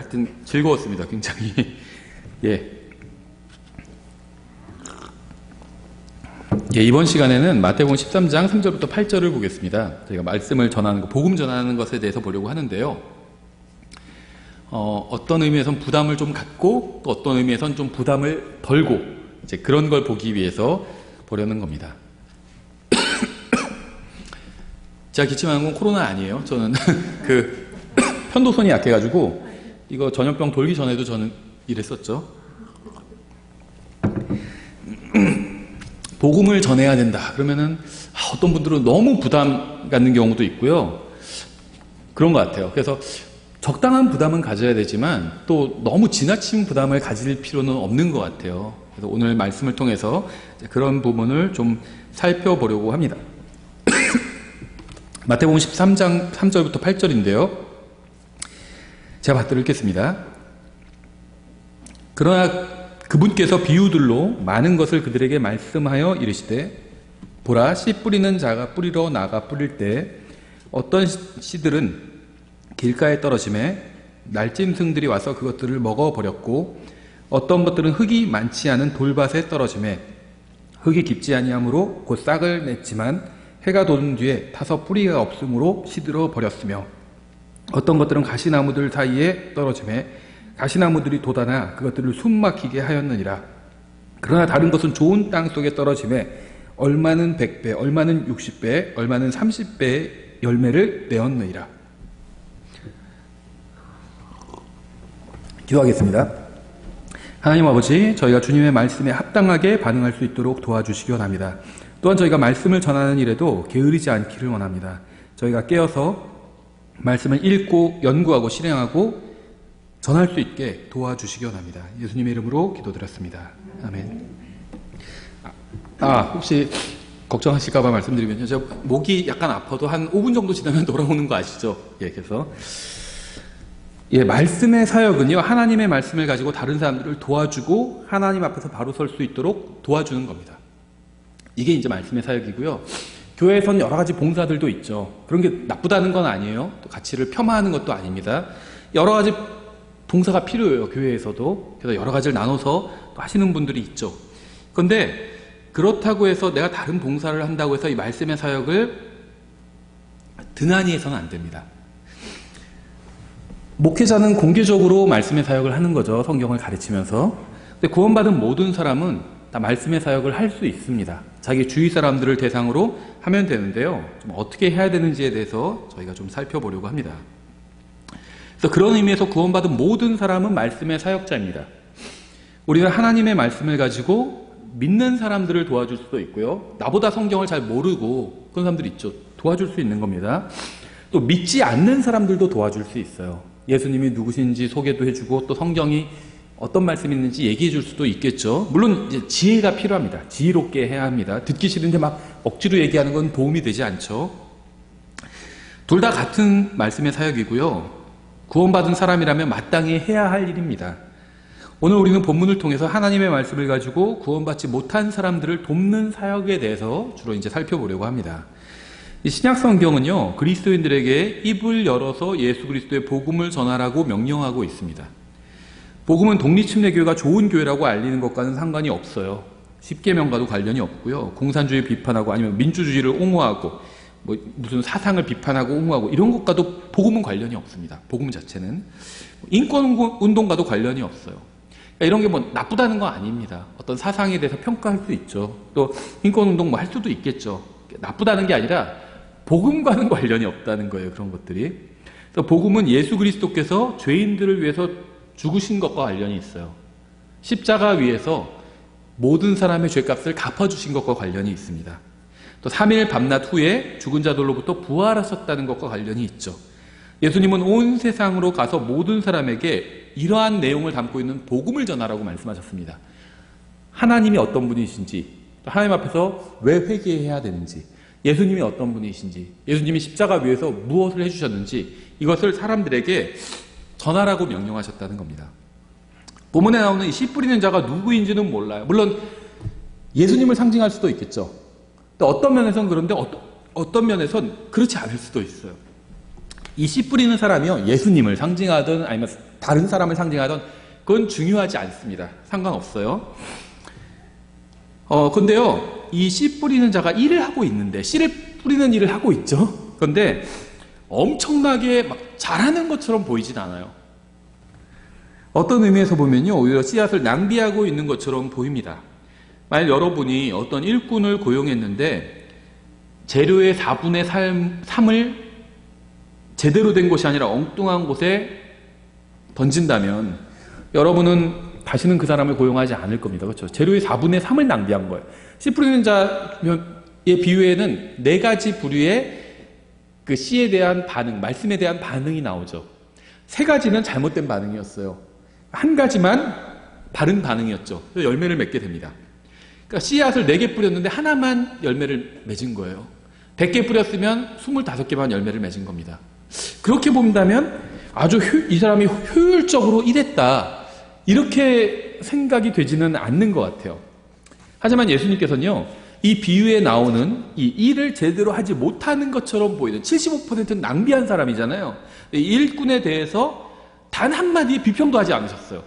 하여튼 즐거웠습니다. 굉장히. 예. 예, 이번 시간에는 마태복음 13장 3절부터 8절을 보겠습니다. 저희가 말씀을 전하는 것, 복음 전하는 것에 대해서 보려고 하는데요. 어떤 의미에선 부담을 좀 갖고 또 어떤 의미에선 좀 부담을 덜고 이제 그런 걸 보기 위해서 보려는 겁니다. 제가 기침하는 건 코로나 아니에요. 저는 그 편도선이 약해가지고 이거 전염병 돌기 전에도 저는 이랬었죠. 복음을 전해야 된다. 그러면은 어떤 분들은 너무 부담 갖는 경우도 있고요. 그런 것 같아요. 그래서 적당한 부담은 가져야 되지만 또 너무 지나친 부담을 가질 필요는 없는 것 같아요. 그래서 오늘 말씀을 통해서 그런 부분을 좀 살펴보려고 합니다. 마태복음 13장 3절부터 8절인데요. 제가 받들어 읽겠습니다. 그러나 그분께서 비유들로 많은 것을 그들에게 말씀하여 이르시되 보라, 씨 뿌리는 자가 뿌리러 나가 뿌릴 때 어떤 씨들은 길가에 떨어짐에 날짐승들이 와서 그것들을 먹어버렸고 어떤 것들은 흙이 많지 않은 돌밭에 떨어짐에 흙이 깊지 아니하므로 곧 싹을 냈지만 해가 돋은 뒤에 타서 뿌리가 없으므로 시들어 버렸으며 어떤 것들은 가시나무들 사이에 떨어짐에 가시나무들이 돋아나 그것들을 숨막히게 하였느니라. 그러나 다른 것은 좋은 땅 속에 떨어짐에 얼마는 100배, 얼마는 60배, 얼마는 30배의 열매를 내었느니라. 기도하겠습니다. 하나님 아버지, 저희가 주님의 말씀에 합당하게 반응할 수 있도록 도와주시기 원합니다. 또한 저희가 말씀을 전하는 일에도 게으르지 않기를 원합니다. 저희가 깨어서 말씀을 읽고 연구하고 실행하고 전할 수 있게 도와주시기 원합니다. 예수님의 이름으로 기도드렸습니다. 아멘. 혹시 걱정하실까봐 말씀드리면요. 제가 목이 약간 아파도 한 5분 정도 지나면 돌아오는 거 아시죠? 예, 그래서 말씀의 사역은요, 하나님의 말씀을 가지고 다른 사람들을 도와주고 하나님 앞에서 바로 설 수 있도록 도와주는 겁니다. 이게 이제 말씀의 사역이고요. 교회에서는 여러 가지 봉사들도 있죠. 그런 게 나쁘다는 건 아니에요. 또 가치를 폄하하는 것도 아닙니다. 여러 가지 봉사가 필요해요. 교회에서도. 그래서 여러 가지를 나눠서 또 하시는 분들이 있죠. 그런데 그렇다고 해서 내가 다른 봉사를 한다고 해서 이 말씀의 사역을 등한히 해서는 안 됩니다. 목회자는 공개적으로 말씀의 사역을 하는 거죠. 성경을 가르치면서. 근데 구원받은 모든 사람은 다 말씀의 사역을 할 수 있습니다. 자기 주위 사람들을 대상으로 하면 되는데요. 좀 어떻게 해야 되는지에 대해서 저희가 좀 살펴보려고 합니다. 그래서 그런 의미에서 구원받은 모든 사람은 말씀의 사역자입니다. 우리는 하나님의 말씀을 가지고 믿는 사람들을 도와줄 수도 있고요. 나보다 성경을 잘 모르고 그런 사람들이 있죠. 도와줄 수 있는 겁니다. 또 믿지 않는 사람들도 도와줄 수 있어요. 예수님이 누구신지 소개도 해주고 또 성경이 어떤 말씀이 있는지 얘기해 줄 수도 있겠죠. 물론 이제 지혜가 필요합니다. 지혜롭게 해야 합니다. 듣기 싫은데 막 억지로 얘기하는 건 도움이 되지 않죠. 둘 다 같은 말씀의 사역이고요. 구원받은 사람이라면 마땅히 해야 할 일입니다. 오늘 우리는 본문을 통해서 하나님의 말씀을 가지고 구원받지 못한 사람들을 돕는 사역에 대해서 주로 이제 살펴보려고 합니다. 이 신약 성경은요, 그리스도인들에게 입을 열어서 예수 그리스도의 복음을 전하라고 명령하고 있습니다. 복음은 독립침례교회가 좋은 교회라고 알리는 것과는 상관이 없어요. 십계명과도 관련이 없고요. 공산주의 비판하고 아니면 민주주의를 옹호하고 무슨 사상을 비판하고 옹호하고 이런 것과도 복음은 관련이 없습니다. 복음 자체는. 인권운동과도 관련이 없어요. 그러니까 이런 게 뭐 나쁘다는 건 아닙니다. 어떤 사상에 대해서 평가할 수 있죠. 또 인권운동 뭐 할 수도 있겠죠. 나쁘다는 게 아니라 복음과는 관련이 없다는 거예요. 그런 것들이. 그래서 복음은 예수 그리스도께서 죄인들을 위해서 죽으신 것과 관련이 있어요. 십자가 위에서 모든 사람의 죄값을 갚아주신 것과 관련이 있습니다. 또 3일 밤낮 후에 죽은 자들로부터 부활하셨다는 것과 관련이 있죠. 예수님은 온 세상으로 가서 모든 사람에게 이러한 내용을 담고 있는 복음을 전하라고 말씀하셨습니다. 하나님이 어떤 분이신지, 하나님 앞에서 왜 회개해야 되는지, 예수님이 어떤 분이신지, 예수님이 십자가 위에서 무엇을 해주셨는지 이것을 사람들에게 전하라고 명령하셨다는 겁니다. 본문에 나오는 이 씨 뿌리는 자가 누구인지는 몰라요. 물론 예수님을 상징할 수도 있겠죠. 어떤 면에서는 그런데 어떤 면에서는 그렇지 않을 수도 있어요. 이 씨 뿌리는 사람이요, 예수님을 상징하든 아니면 다른 사람을 상징하던 그건 중요하지 않습니다. 상관없어요. 근데요, 이 씨 뿌리는 자가 일을 하고 있는데, 씨를 뿌리는 일을 하고 있죠. 그런데 엄청나게 막 잘하는 것처럼 보이진 않아요. 어떤 의미에서 보면요, 오히려 씨앗을 낭비하고 있는 것처럼 보입니다. 만약 여러분이 어떤 일꾼을 고용했는데 재료의 4분의 3을 제대로 된 곳이 아니라 엉뚱한 곳에 던진다면 여러분은 다시는 그 사람을 고용하지 않을 겁니다. 그렇죠? 재료의 4분의 3을 낭비한 거예요. 씨 뿌리는 자의 비유에는 4가지 부류의 그 씨에 대한 반응, 말씀에 대한 반응이 나오죠. 3가지는 잘못된 반응이었어요. 1가지만 바른 반응이었죠. 그래서 열매를 맺게 됩니다. 그러니까 씨앗을 4개 뿌렸는데 하나만 열매를 맺은 거예요. 100개 뿌렸으면 25개만 열매를 맺은 겁니다. 그렇게 본다면 아주 이 사람이 효율적으로 일했다, 이렇게 생각이 되지는 않는 것 같아요. 하지만 예수님께서는요, 이 비유에 나오는 이 일을 제대로 하지 못하는 것처럼 보이는 75%는 낭비한 사람이잖아요. 이 일꾼에 대해서 단 한마디 비평도 하지 않으셨어요.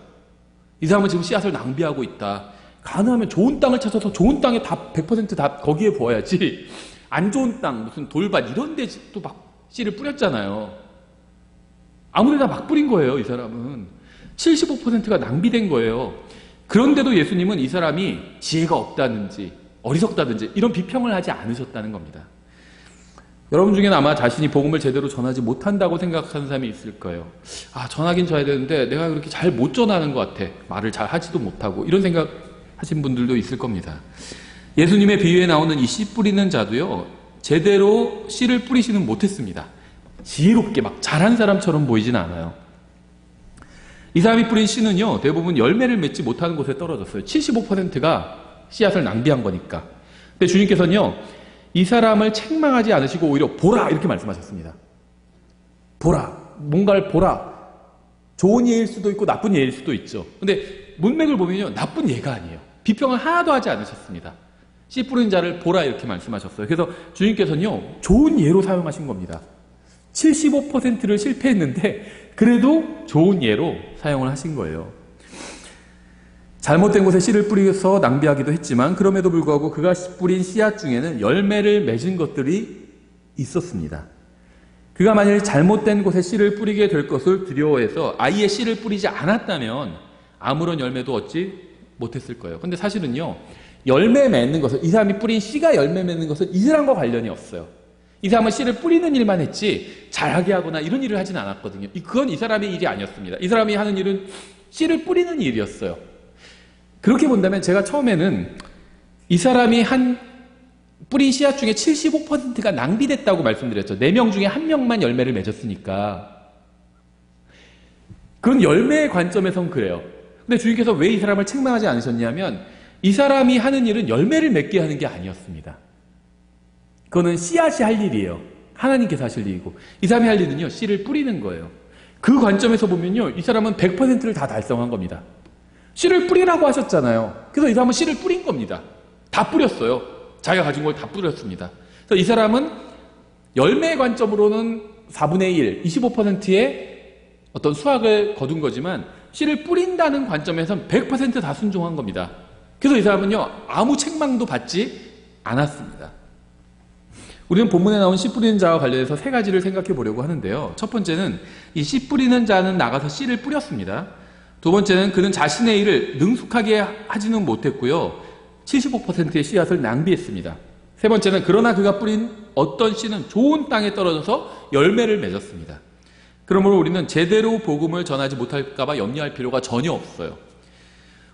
이 사람은 지금 씨앗을 낭비하고 있다. 가능하면 좋은 땅을 찾아서 좋은 땅에 다 100% 다 거기에 부어야지, 안 좋은 땅, 무슨 돌밭 이런 데 또 막 씨를 뿌렸잖아요. 아무데나 막 뿌린 거예요. 이 사람은 75%가 낭비된 거예요. 그런데도 예수님은 이 사람이 지혜가 없다든지 어리석다든지 이런 비평을 하지 않으셨다는 겁니다. 여러분 중에는 아마 자신이 복음을 제대로 전하지 못한다고 생각하는 사람이 있을 거예요. 전하긴 전해야 되는데 내가 그렇게 잘 못 전하는 것 같아. 말을 잘 하지도 못하고, 이런 생각 하신 분들도 있을 겁니다. 예수님의 비유에 나오는 이 씨 뿌리는 자도요, 제대로 씨를 뿌리지는 못했습니다. 지혜롭게 막 잘한 사람처럼 보이진 않아요. 이 사람이 뿌린 씨는요, 대부분 열매를 맺지 못하는 곳에 떨어졌어요. 75%가 씨앗을 낭비한 거니까. 근데 주님께서는요, 이 사람을 책망하지 않으시고 오히려 보라, 이렇게 말씀하셨습니다. 보라, 뭔가를 보라. 좋은 예일 수도 있고 나쁜 예일 수도 있죠. 근데 문맥을 보면요, 나쁜 예가 아니에요. 비평을 하나도 하지 않으셨습니다. 씨 뿌린 자를 보라, 이렇게 말씀하셨어요. 그래서 주님께서는요, 좋은 예로 사용하신 겁니다. 75%를 실패했는데 그래도 좋은 예로 사용을 하신 거예요. 잘못된 곳에 씨를 뿌려서 낭비하기도 했지만 그럼에도 불구하고 그가 뿌린 씨앗 중에는 열매를 맺은 것들이 있었습니다. 그가 만일 잘못된 곳에 씨를 뿌리게 될 것을 두려워해서 아예 씨를 뿌리지 않았다면 아무런 열매도 얻지 못했을 거예요. 근데 사실은요, 열매 맺는 것은, 이 사람이 뿌린 씨가 열매 맺는 것은 이 사람과 관련이 없어요. 이 사람은 씨를 뿌리는 일만 했지 잘하게 하거나 이런 일을 하진 않았거든요. 그건 이 사람의 일이 아니었습니다. 이 사람이 하는 일은 씨를 뿌리는 일이었어요. 그렇게 본다면 제가 처음에는 이 사람이 뿌린 씨앗 중에 75%가 낭비됐다고 말씀드렸죠. 4명 중에 1명만 열매를 맺었으니까. 그건 열매의 관점에선 그래요. 근데 주님께서 왜 이 사람을 책망하지 않으셨냐면 이 사람이 하는 일은 열매를 맺게 하는 게 아니었습니다. 그거는 씨앗이 할 일이에요. 하나님께서 하실 일이고, 이 사람이 할 일은요, 씨를 뿌리는 거예요. 그 관점에서 보면요, 이 사람은 100%를 다 달성한 겁니다. 씨를 뿌리라고 하셨잖아요. 그래서 이 사람은 씨를 뿌린 겁니다. 다 뿌렸어요. 자기가 가진 걸 다 뿌렸습니다. 그래서 이 사람은 열매의 관점으로는 4분의 1, 25%의 어떤 수확을 거둔 거지만 씨를 뿌린다는 관점에서는 100% 다 순종한 겁니다. 그래서 이 사람은요, 아무 책망도 받지 않았습니다. 우리는 본문에 나온 씨 뿌리는 자와 관련해서 3가지를 생각해 보려고 하는데요. 첫 번째는 이 씨 뿌리는 자는 나가서 씨를 뿌렸습니다. 두 번째는 그는 자신의 일을 능숙하게 하지는 못했고요. 75%의 씨앗을 낭비했습니다. 세 번째는 그러나 그가 뿌린 어떤 씨는 좋은 땅에 떨어져서 열매를 맺었습니다. 그러므로 우리는 제대로 복음을 전하지 못할까 봐 염려할 필요가 전혀 없어요.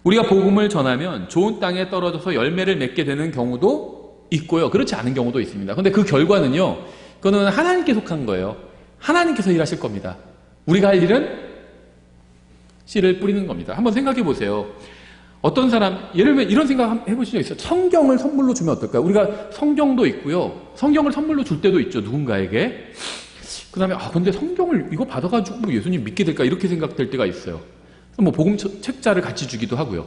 우리가 복음을 전하면 좋은 땅에 떨어져서 열매를 맺게 되는 경우도 있고요. 그렇지 않은 경우도 있습니다. 그런데 그 결과는요, 그거는 하나님께 속한 거예요. 하나님께서 일하실 겁니다. 우리가 할 일은 씨를 뿌리는 겁니다. 한번 생각해 보세요. 어떤 사람, 예를 들면 이런 생각 해보신 적 있어요? 성경을 선물로 주면 어떨까요? 우리가 성경도 있고요. 성경을 선물로 줄 때도 있죠. 누군가에게. 그 다음에, 근데 성경을 이거 받아가지고 예수님 믿게 될까? 이렇게 생각될 때가 있어요. 뭐 복음 책자를 같이 주기도 하고요.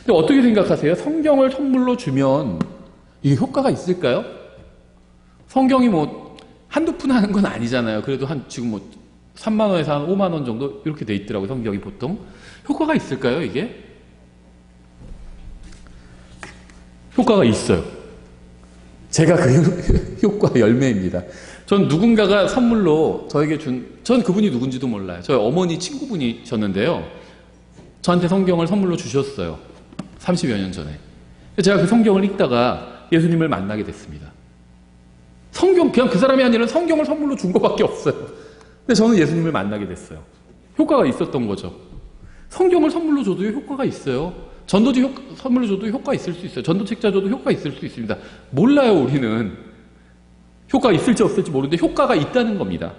근데 어떻게 생각하세요? 성경을 선물로 주면 이게 효과가 있을까요? 성경이 뭐 한두 푼 하는 건 아니잖아요. 그래도 지금 뭐 3만 원에서 한 5만 원 정도 이렇게 돼 있더라고요. 성경이 보통. 효과가 있을까요, 이게? 효과가 있어요. 제가 그 효과 열매입니다. 전 누군가가 선물로 저에게 전 그분이 누군지도 몰라요. 저희 어머니 친구분이셨는데요. 저한테 성경을 선물로 주셨어요. 30여 년 전에. 제가 그 성경을 읽다가 예수님을 만나게 됐습니다. 그냥 그 사람이 아니라 성경을 선물로 준 것밖에 없어요. 근데 저는 예수님을 만나게 됐어요. 효과가 있었던 거죠. 성경을 선물로 줘도 효과가 있어요. 전도지 선물로 줘도 효과 있을 수 있어요. 전도책자 줘도 효과 있을 수 있습니다. 몰라요, 우리는. 효과가 있을지 없을지 모르는데 효과가 있다는 겁니다.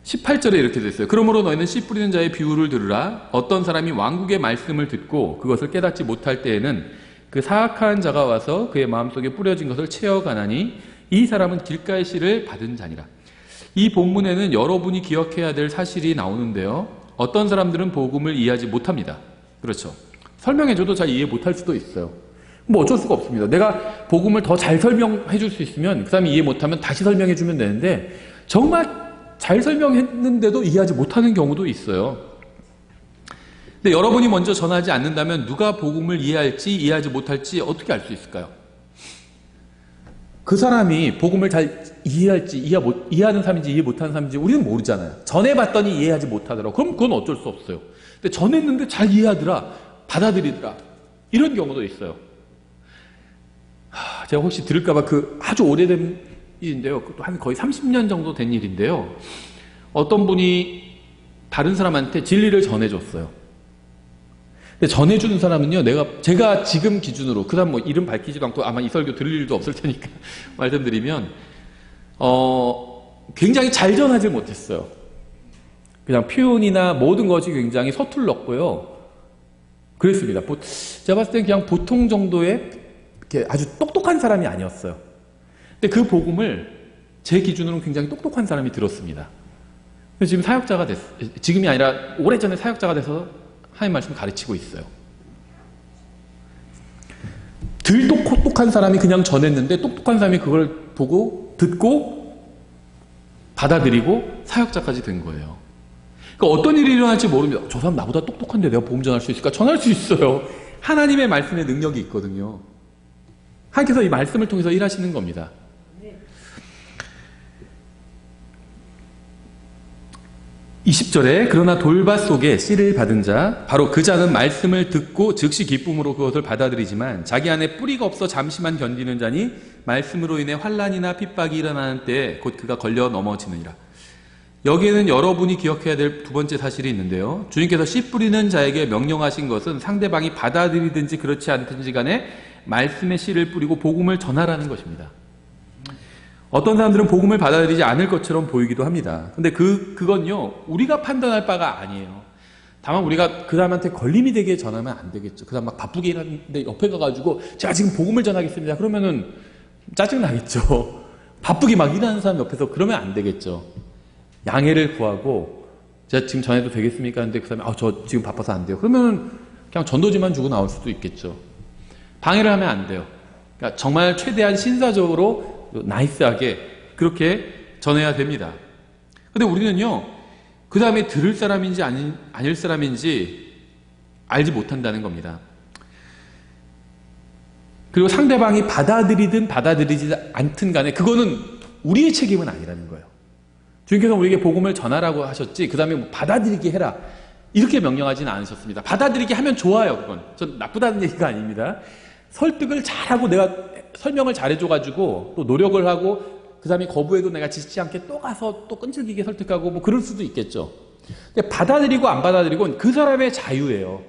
18절에 이렇게 됐어요. 그러므로 너희는 씨 뿌리는 자의 비유를 들으라. 어떤 사람이 왕국의 말씀을 듣고 그것을 깨닫지 못할 때에는 그 사악한 자가 와서 그의 마음속에 뿌려진 것을 채워가나니 이 사람은 길가의 씨를 받은 자니라. 이 본문에는 여러분이 기억해야 될 사실이 나오는데요. 어떤 사람들은 복음을 이해하지 못합니다. 그렇죠. 설명해줘도 잘 이해 못할 수도 있어요. 뭐 어쩔 수가 없습니다. 내가 복음을 더 잘 설명해 줄 수 있으면 그 사람이 이해 못하면 다시 설명해 주면 되는데 정말 잘 설명했는데도 이해하지 못하는 경우도 있어요. 근데 여러분이 먼저 전하지 않는다면 누가 복음을 이해할지 이해하지 못할지 어떻게 알 수 있을까요? 그 사람이 복음을 잘 이해할지 이해하는 사람인지 이해 못하는 사람인지 우리는 모르잖아요. 전해봤더니 이해하지 못하더라고. 그럼 그건 어쩔 수 없어요. 근데 전했는데 잘 이해하더라. 받아들이더라. 이런 경우도 있어요. 제가 혹시 들을까봐 그 아주 오래된 일인데요. 한 거의 30년 정도 된 일인데요. 어떤 분이 다른 사람한테 진리를 전해줬어요. 근데 전해주는 사람은요, 제가 지금 기준으로, 그 다음 뭐 이름 밝히지도 않고 아마 이 설교 들을 일도 없을 테니까 말씀드리면, 굉장히 잘 전하지 못했어요. 그냥 표현이나 모든 것이 굉장히 서툴렀고요. 그랬습니다. 제가 봤을 때 그냥 보통 정도의 이렇게 아주 똑똑한 사람이 아니었어요. 근데 그 복음을 제 기준으로는 굉장히 똑똑한 사람이 들었습니다. 그래서 지금 사역자가 지금이 아니라 오래전에 사역자가 돼서 하나님 말씀을 가르치고 있어요. 덜 똑똑한 사람이 그냥 전했는데 똑똑한 사람이 그걸 보고 듣고 받아들이고 사역자까지 된 거예요. 그러니까 어떤 일이 일어날지 모릅니다. 저 사람 나보다 똑똑한데 내가 복음 전할 수 있을까? 전할 수 있어요. 하나님의 말씀에 능력이 있거든요. 하나님께서 이 말씀을 통해서 일하시는 겁니다. 20절에 그러나 돌밭 속에 씨를 받은 자 바로 그 자는 말씀을 듣고 즉시 기쁨으로 그것을 받아들이지만 자기 안에 뿌리가 없어 잠시만 견디는 자니 말씀으로 인해 환난이나 핍박이 일어나는 때에 곧 그가 걸려 넘어지느니라. 여기에는 여러분이 기억해야 될 두 번째 사실이 있는데요. 주님께서 씨 뿌리는 자에게 명령하신 것은 상대방이 받아들이든지 그렇지 않든지 간에 말씀의 씨를 뿌리고 복음을 전하라는 것입니다. 어떤 사람들은 복음을 받아들이지 않을 것처럼 보이기도 합니다. 근데 그건요, 우리가 판단할 바가 아니에요. 다만 우리가 그 사람한테 걸림이 되게 전하면 안 되겠죠. 그 사람 막 바쁘게 일하는데 옆에 가가지고 제가 지금 복음을 전하겠습니다. 그러면은 짜증나겠죠. 바쁘게 막 일하는 사람 옆에서 그러면 안 되겠죠. 양해를 구하고 제가 지금 전해도 되겠습니까? 근데 그 사람이 저 지금 바빠서 안 돼요. 그러면은 그냥 전도지만 주고 나올 수도 있겠죠. 방해를 하면 안 돼요. 그러니까 정말 최대한 신사적으로 나이스하게 그렇게 전해야 됩니다. 근데 우리는요, 그 다음에 들을 사람인지 아닐 사람인지 알지 못한다는 겁니다. 그리고 상대방이 받아들이든 받아들이지 않든 간에 그거는 우리의 책임은 아니라는 거예요. 주님께서 우리에게 복음을 전하라고 하셨지 그 다음에 받아들이게 해라 이렇게 명령하지는 않으셨습니다. 받아들이게 하면 좋아요. 그건 전 나쁘다는 얘기가 아닙니다. 설득을 잘하고 내가 설명을 잘해줘가지고 또 노력을 하고 그 사람이 거부해도 내가 지치지 않게 또 가서 또 끈질기게 설득하고 뭐 그럴 수도 있겠죠. 근데 받아들이고 안 받아들이고는 그 사람의 자유예요.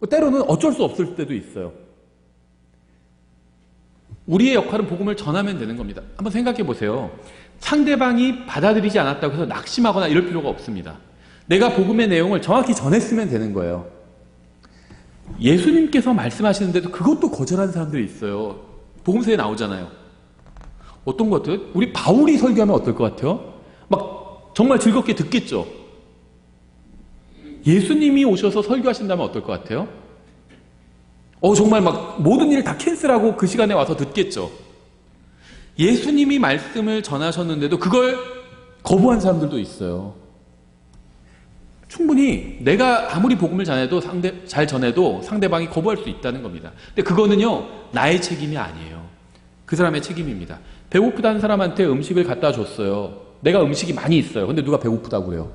때로는 어쩔 수 없을 때도 있어요. 우리의 역할은 복음을 전하면 되는 겁니다. 한번 생각해 보세요. 상대방이 받아들이지 않았다고 해서 낙심하거나 이럴 필요가 없습니다. 내가 복음의 내용을 정확히 전했으면 되는 거예요. 예수님께서 말씀하시는데도 그것도 거절하는 사람들이 있어요. 복음서에 나오잖아요. 어떤 것들? 우리 바울이 설교하면 어떨 것 같아요? 막 정말 즐겁게 듣겠죠. 예수님이 오셔서 설교하신다면 어떨 것 같아요? 정말 막 모든 일을 다 캔슬하고 그 시간에 와서 듣겠죠. 예수님이 말씀을 전하셨는데도 그걸 거부한 사람들도 있어요. 충분히 내가 아무리 복음을 잘 전해도 상대방이 거부할 수 있다는 겁니다. 근데 그거는요, 나의 책임이 아니에요. 그 사람의 책임입니다. 배고프다는 사람한테 음식을 갖다 줬어요. 내가 음식이 많이 있어요. 근데 누가 배고프다고 그래요.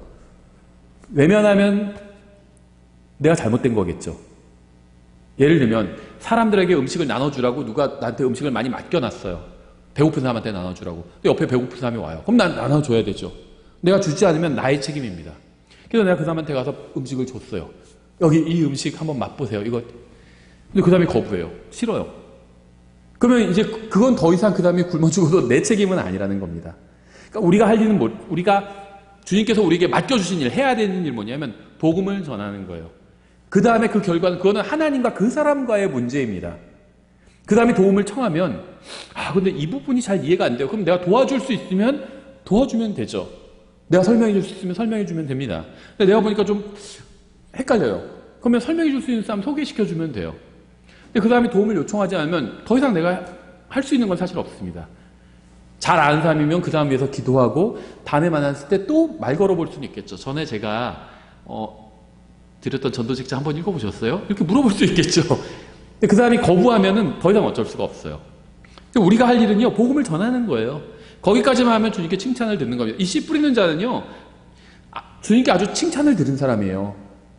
외면하면 내가 잘못된 거겠죠. 예를 들면 사람들에게 음식을 나눠주라고 누가 나한테 음식을 많이 맡겨놨어요. 배고픈 사람한테 나눠주라고. 근데 옆에 배고픈 사람이 와요. 그럼 난 나눠줘야 되죠. 내가 주지 않으면 나의 책임입니다. 그래서 내가 그 사람한테 가서 음식을 줬어요. 여기 이 음식 한번 맛보세요. 이거. 근데 그 사람이 거부해요. 싫어요. 그러면 이제 그건 더 이상 그 사람이 굶어 죽어도 내 책임은 아니라는 겁니다. 그러니까 우리가 할 일은 우리가 주님께서 우리에게 맡겨주신 일, 해야 되는 일 뭐냐면 복음을 전하는 거예요. 그 다음에 그 결과는 그거는 하나님과 그 사람과의 문제입니다. 그 다음에 도움을 청하면 근데 이 부분이 잘 이해가 안 돼요. 그럼 내가 도와줄 수 있으면 도와주면 되죠. 내가 설명해 줄 수 있으면 설명해 주면 됩니다. 근데 내가 보니까 좀 헷갈려요. 그러면 설명해 줄 수 있는 사람 소개시켜 주면 돼요. 근데 그 사람이 도움을 요청하지 않으면 더 이상 내가 할 수 있는 건 사실 없습니다. 잘 아는 사람이면 그 사람 위해서 기도하고 다음에 만났을 때 또 말 걸어볼 수는 있겠죠. 전에 제가 드렸던 전도직자 한번 읽어보셨어요? 이렇게 물어볼 수 있겠죠. 근데 그 사람이 거부하면은 더 이상 어쩔 수가 없어요. 우리가 할 일은요, 복음을 전하는 거예요. 거기까지만 하면 주님께 칭찬을 듣는 겁니다. 이 씨 뿌리는 자는요, 주님께 아주 칭찬을 들은 사람이에요.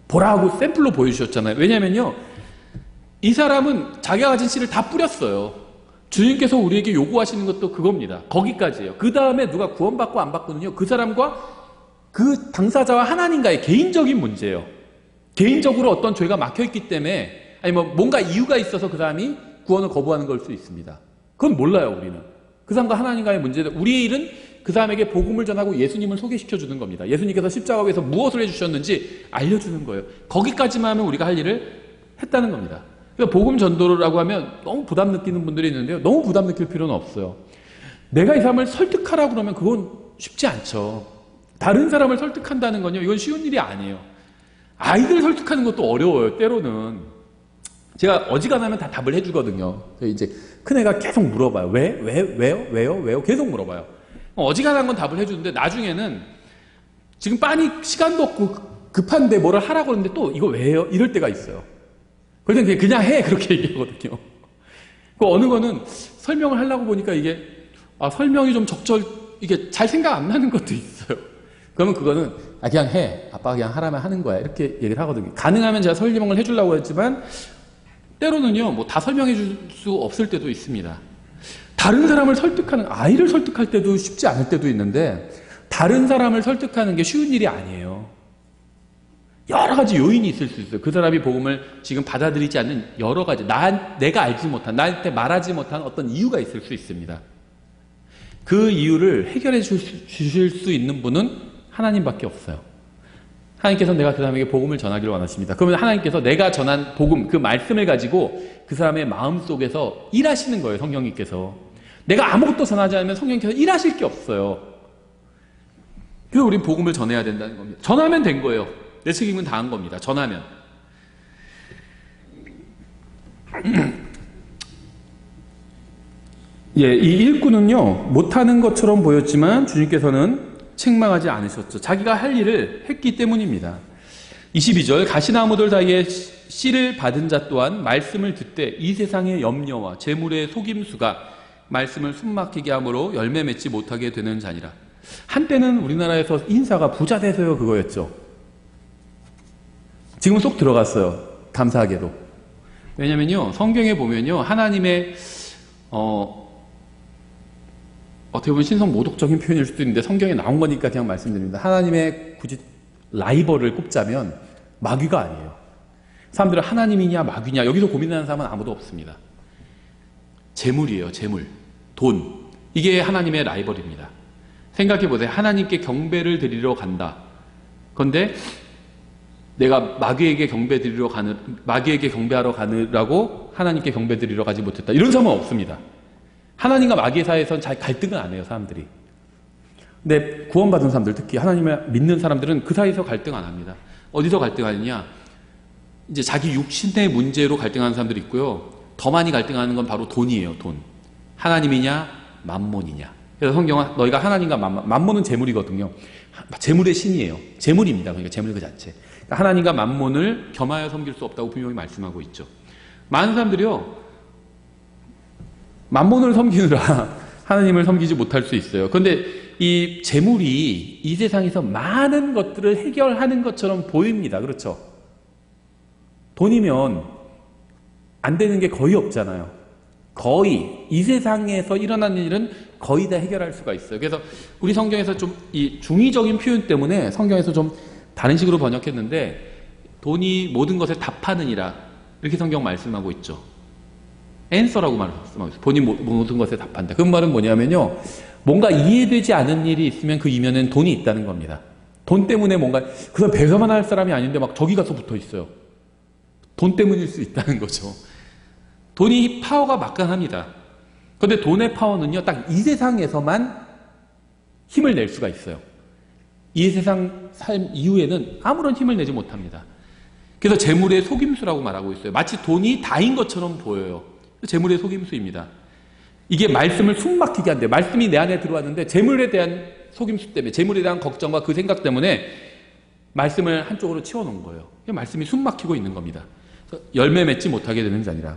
보라 하고 샘플로 보여주셨잖아요. 왜냐면요, 이 사람은 자기가 가진 씨를 다 뿌렸어요. 주님께서 우리에게 요구하시는 것도 그겁니다. 거기까지예요. 그 다음에 누가 구원받고 안 받고는요, 그 사람과 그 당사자와 하나님과의 개인적인 문제예요. 개인적으로 어떤 죄가 막혀있기 때문에, 아니 뭔가 이유가 있어서 그 사람이 구원을 거부하는 걸 수 있습니다. 그건 몰라요, 우리는. 그 사람과 하나님과의 문제다. 우리의 일은 그 사람에게 복음을 전하고 예수님을 소개시켜 주는 겁니다. 예수님께서 십자가 위에서 무엇을 해주셨는지 알려주는 거예요. 거기까지만 하면 우리가 할 일을 했다는 겁니다. 그러니까 복음 전도라고 하면 너무 부담 느끼는 분들이 있는데요. 너무 부담 느낄 필요는 없어요. 내가 이 사람을 설득하라고 그러면 그건 쉽지 않죠. 다른 사람을 설득한다는 건요, 이건 쉬운 일이 아니에요. 아이들 설득하는 것도 어려워요, 때로는. 제가 어지간하면 다 답을 해주거든요. 이제 큰애가 계속 물어봐요. 왜요? 계속 물어봐요. 어지간한 건 답을 해주는데 나중에는 지금 빤히 시간도 없고 급한데 뭐를 하라고 그러는데 또 이거 왜요? 이럴 때가 있어요. 그럴 땐 그냥 해! 그렇게 얘기하거든요. 그 어느 거는 설명을 하려고 보니까 이게 설명이 좀 이게 잘 생각 안 나는 것도 있어요. 그러면 그거는 그냥 해. 아빠가 그냥 하라면 하는 거야. 이렇게 얘기를 하거든요. 가능하면 제가 설명을 해주려고 했지만 때로는요, 다 설명해 줄 수 없을 때도 있습니다. 다른 사람을 설득하는, 아이를 설득할 때도 쉽지 않을 때도 있는데, 다른 사람을 설득하는 게 쉬운 일이 아니에요. 여러 가지 요인이 있을 수 있어요. 그 사람이 복음을 지금 받아들이지 않는 여러 가지, 내가 알지 못한, 나한테 말하지 못한 어떤 이유가 있을 수 있습니다. 그 이유를 해결해 주실 수 있는 분은 하나님밖에 없어요. 하나님께서 내가 그 사람에게 복음을 전하기를 원하십니다. 그러면 하나님께서 내가 전한 복음, 그 말씀을 가지고 그 사람의 마음 속에서 일하시는 거예요, 성령님께서. 내가 아무것도 전하지 않으면 성령님께서 일하실 게 없어요. 그래서 우린 복음을 전해야 된다는 겁니다. 전하면 된 거예요. 내 책임은 다한 겁니다. 전하면. 예, 이 일꾼은요, 못하는 것처럼 보였지만 주님께서는 책망하지 않으셨죠. 자기가 할 일을 했기 때문입니다. 22절, 가시나무들 사이에 씨를 받은 자 또한 말씀을 듣되 이 세상의 염려와 재물의 속임수가 말씀을 숨막히게 함으로 열매 맺지 못하게 되는 자니라. 한때는 우리나라에서 인사가 부자 되세요 그거였죠. 지금은 쏙 들어갔어요. 감사하게도. 왜냐면요, 성경에 보면요, 하나님의 어떻게 보면 신성 모독적인 표현일 수도 있는데 성경에 나온 거니까 그냥 말씀드립니다. 하나님의 굳이 라이벌을 꼽자면 마귀가 아니에요. 사람들은 하나님이냐 마귀냐 여기서 고민하는 사람은 아무도 없습니다. 재물이에요. 재물. 돈. 이게 하나님의 라이벌입니다. 생각해보세요. 하나님께 경배를 드리러 간다. 그런데 내가 마귀에게 경배하러 가느라고 하나님께 경배 드리러 가지 못했다. 이런 사람은 없습니다. 하나님과 마귀의 사이에서는 잘 갈등을 안 해요, 사람들이. 근데 구원받은 사람들, 특히 하나님을 믿는 사람들은 그 사이에서 갈등 안 합니다. 어디서 갈등하느냐? 이제 자기 육신의 문제로 갈등하는 사람들이 있고요. 더 많이 갈등하는 건 바로 돈이에요, 돈. 하나님이냐, 만몬이냐. 그래서 성경은 너희가 하나님과 만몬은 재물이거든요. 재물의 신이에요. 재물입니다. 그러니까 재물 그 자체. 그러니까 하나님과 만몬을 겸하여 섬길 수 없다고 분명히 말씀하고 있죠. 많은 사람들이요, 만몬을 섬기느라 하나님을 섬기지 못할 수 있어요. 그런데 이 재물이 이 세상에서 많은 것들을 해결하는 것처럼 보입니다. 그렇죠? 돈이면 안 되는 게 거의 없잖아요. 거의 이 세상에서 일어나는 일은 거의 다 해결할 수가 있어요. 그래서 우리 성경에서 좀 이 중의적인 표현 때문에 성경에서 좀 다른 식으로 번역했는데, 돈이 모든 것을 답하느니라 이렇게 성경 말씀하고 있죠. 앤서라고 말씀하고 있어요. 돈이 모든 것에 답한다. 그 말은 뭐냐면요, 뭔가 이해되지 않은 일이 있으면 그 이면엔 돈이 있다는 겁니다. 돈 때문에 뭔가 그 사람 배설만 할 사람이 아닌데 막 저기 가서 붙어 있어요. 돈 때문일 수 있다는 거죠. 돈이 파워가 막강합니다. 그런데 돈의 파워는요, 딱 이 세상에서만 힘을 낼 수가 있어요. 이 세상 삶 이후에는 아무런 힘을 내지 못합니다. 그래서 재물의 속임수라고 말하고 있어요. 마치 돈이 다인 것처럼 보여요. 재물의 속임수입니다. 이게 말씀을 숨막히게 한대요. 말씀이 내 안에 들어왔는데 재물에 대한 속임수 때문에, 재물에 대한 걱정과 그 생각 때문에 말씀을 한쪽으로 치워놓은 거예요. 말씀이 숨막히고 있는 겁니다. 열매 맺지 못하게 되는 자니라.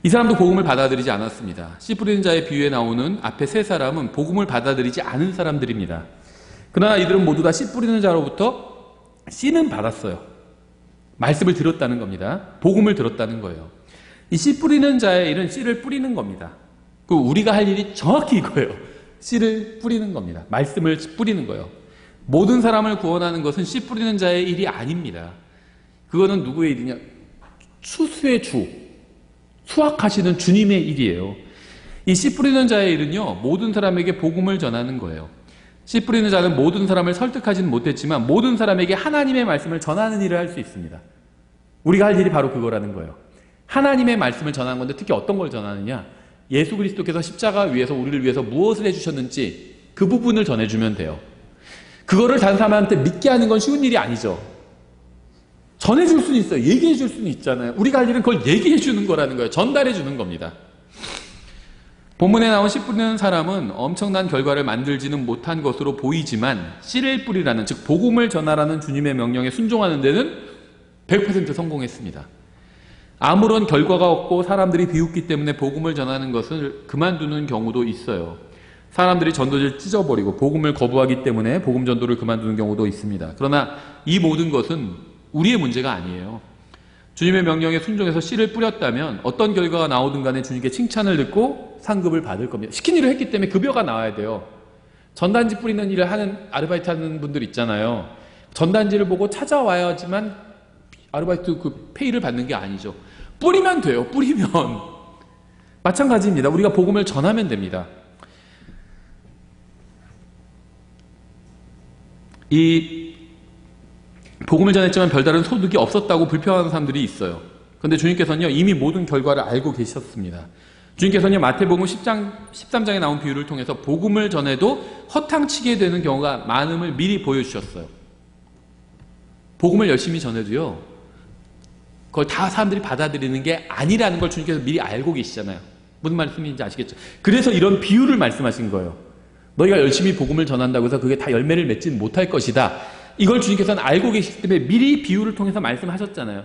이 사람도 복음을 받아들이지 않았습니다. 씨 뿌리는 자의 비유에 나오는 앞에 세 사람은 복음을 받아들이지 않은 사람들입니다. 그러나 이들은 모두 다 씨 뿌리는 자로부터 씨는 받았어요. 말씀을 들었다는 겁니다. 복음을 들었다는 거예요. 이 씨 뿌리는 자의 일은 씨를 뿌리는 겁니다. 그 우리가 할 일이 정확히 이거예요. 씨를 뿌리는 겁니다. 말씀을 뿌리는 거예요. 모든 사람을 구원하는 것은 씨 뿌리는 자의 일이 아닙니다. 그거는 누구의 일이냐? 추수의 주, 수확하시는 주님의 일이에요. 이 씨 뿌리는 자의 일은요, 모든 사람에게 복음을 전하는 거예요. 씨 뿌리는 자는 모든 사람을 설득하지는 못했지만 모든 사람에게 하나님의 말씀을 전하는 일을 할 수 있습니다. 우리가 할 일이 바로 그거라는 거예요. 하나님의 말씀을 전하는 건데, 특히 어떤 걸 전하느냐? 예수 그리스도께서 십자가 위에서 우리를 위해서 무엇을 해주셨는지 그 부분을 전해주면 돼요. 그거를 다른 사람한테 믿게 하는 건 쉬운 일이 아니죠. 전해줄 수는 있어요. 얘기해줄 수는 있잖아요. 우리가 할 일은 그걸 얘기해주는 거라는 거예요. 전달해주는 겁니다. 본문에 나온 씨 뿌리는 사람은 엄청난 결과를 만들지는 못한 것으로 보이지만, 씨를 뿌리라는, 즉 복음을 전하라는 주님의 명령에 순종하는 데는 100% 성공했습니다. 아무런 결과가 없고 사람들이 비웃기 때문에 복음을 전하는 것을 그만두는 경우도 있어요. 사람들이 전도지를 찢어버리고 복음을 거부하기 때문에 복음 전도를 그만두는 경우도 있습니다. 그러나 이 모든 것은 우리의 문제가 아니에요. 주님의 명령에 순종해서 씨를 뿌렸다면 어떤 결과가 나오든 간에 주님께 칭찬을 듣고 상급을 받을 겁니다. 시킨 일을 했기 때문에 급여가 나와야 돼요. 전단지 뿌리는 일을 하는 아르바이트 하는 분들 있잖아요. 전단지를 보고 찾아와야지만 아르바이트 그 페이를 받는 게 아니죠. 뿌리면 돼요. 뿌리면. 마찬가지입니다. 우리가 복음을 전하면 됩니다. 이 복음을 전했지만 별다른 소득이 없었다고 불평하는 사람들이 있어요. 그런데 주님께서는요, 이미 모든 결과를 알고 계셨습니다. 주님께서는 마태복음 13장에 나온 비유를 통해서 복음을 전해도 허탕치게 되는 경우가 많음을 미리 보여주셨어요. 복음을 열심히 전해도요, 그걸 다 사람들이 받아들이는 게 아니라는 걸 주님께서 미리 알고 계시잖아요. 무슨 말씀인지 아시겠죠? 그래서 이런 비유를 말씀하신 거예요. 너희가 열심히 복음을 전한다고 해서 그게 다 열매를 맺지는 못할 것이다. 이걸 주님께서는 알고 계시기 때문에 미리 비유를 통해서 말씀하셨잖아요.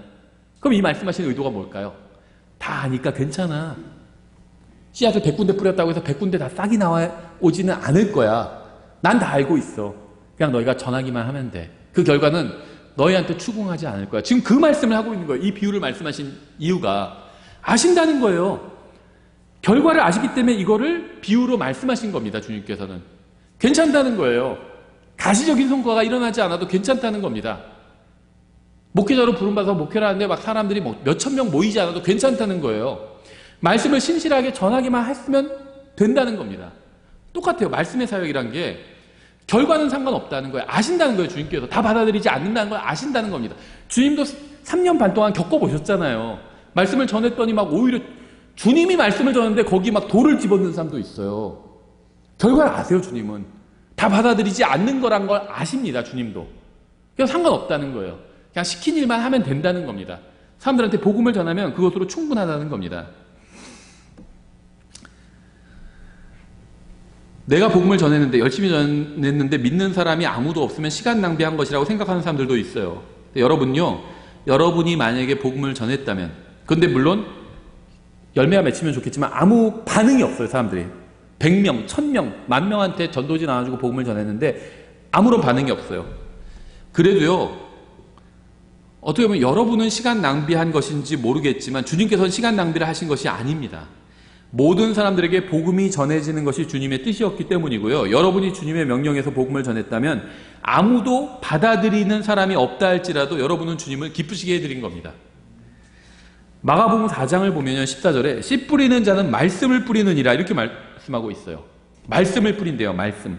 그럼 이 말씀하신 의도가 뭘까요? 다 아니까 괜찮아. 씨앗을 100군데 뿌렸다고 해서 100군데 다 싹이 나오지는 않을 거야. 난 다 알고 있어. 그냥 너희가 전하기만 하면 돼. 그 결과는 너희한테 추궁하지 않을 거야. 지금 그 말씀을 하고 있는 거예요. 이 비유를 말씀하신 이유가 아신다는 거예요. 결과를 아시기 때문에 이거를 비유로 말씀하신 겁니다. 주님께서는. 괜찮다는 거예요. 가시적인 성과가 일어나지 않아도 괜찮다는 겁니다. 목회자로 부름받아서 목회를 하는데 막 사람들이 몇천 명 모이지 않아도 괜찮다는 거예요. 말씀을 신실하게 전하기만 했으면 된다는 겁니다. 똑같아요. 말씀의 사역이란 게 결과는 상관없다는 거예요. 아신다는 거예요. 주님께서 다 받아들이지 않는다는 걸 아신다는 겁니다. 주님도 3년 반 동안 겪어보셨잖아요. 말씀을 전했더니 막 오히려 주님이 말씀을 전하는데 거기 막 돌을 집어넣는 사람도 있어요. 결과를 아세요. 주님은 다 받아들이지 않는 거란 걸 아십니다. 주님도. 그래서 상관없다는 거예요. 그냥 시킨 일만 하면 된다는 겁니다. 사람들한테 복음을 전하면 그것으로 충분하다는 겁니다. 내가 복음을 전했는데 열심히 전했는데 믿는 사람이 아무도 없으면 시간 낭비한 것이라고 생각하는 사람들도 있어요. 여러분요, 여러분이 만약에 복음을 전했다면, 근데 물론 열매가 맺히면 좋겠지만 아무 반응이 없어요. 사람들이 100명, 1000명, 10,000명한테 전도지 나눠주고 복음을 전했는데 아무런 반응이 없어요. 그래도요, 어떻게 보면 여러분은 시간 낭비한 것인지 모르겠지만 주님께서는 시간 낭비를 하신 것이 아닙니다. 모든 사람들에게 복음이 전해지는 것이 주님의 뜻이었기 때문이고요. 여러분이 주님의 명령에서 복음을 전했다면 아무도 받아들이는 사람이 없다 할지라도 여러분은 주님을 기쁘시게 해드린 겁니다. 마가복음 4장을 보면 14절에 씨 뿌리는 자는 말씀을 뿌리느니라 이렇게 말씀하고 있어요. 말씀을 뿌린대요. 말씀.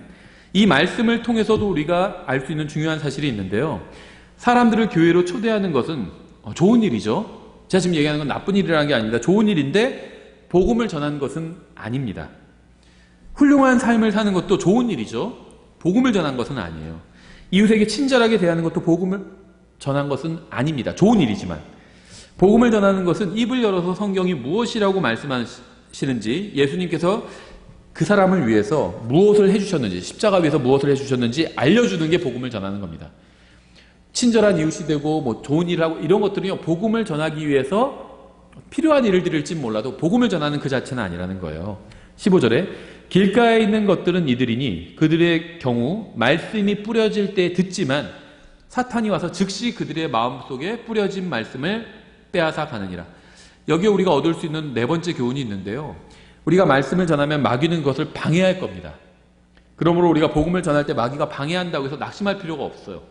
이 말씀을 통해서도 우리가 알 수 있는 중요한 사실이 있는데요. 사람들을 교회로 초대하는 것은 좋은 일이죠. 제가 지금 얘기하는 건 나쁜 일이라는 게 아닙니다. 좋은 일인데 복음을 전하는 것은 아닙니다. 훌륭한 삶을 사는 것도 좋은 일이죠. 복음을 전한 것은 아니에요. 이웃에게 친절하게 대하는 것도 복음을 전한 것은 아닙니다. 좋은 일이지만 복음을 전하는 것은 입을 열어서 성경이 무엇이라고 말씀하시는지, 예수님께서 그 사람을 위해서 무엇을 해주셨는지, 십자가 위에서 무엇을 해주셨는지 알려주는 게 복음을 전하는 겁니다. 친절한 이웃이 되고 뭐 좋은 일을 하고 이런 것들은요, 복음을 전하기 위해서 필요한 일을 드릴지 몰라도 복음을 전하는 그 자체는 아니라는 거예요. 15절에 길가에 있는 것들은 이들이니 그들의 경우 말씀이 뿌려질 때 듣지만 사탄이 와서 즉시 그들의 마음속에 뿌려진 말씀을 빼앗아 가느니라. 여기에 우리가 얻을 수 있는 네 번째 교훈이 있는데요. 우리가 말씀을 전하면 마귀는 그것을 방해할 겁니다. 그러므로 우리가 복음을 전할 때 마귀가 방해한다고 해서 낙심할 필요가 없어요.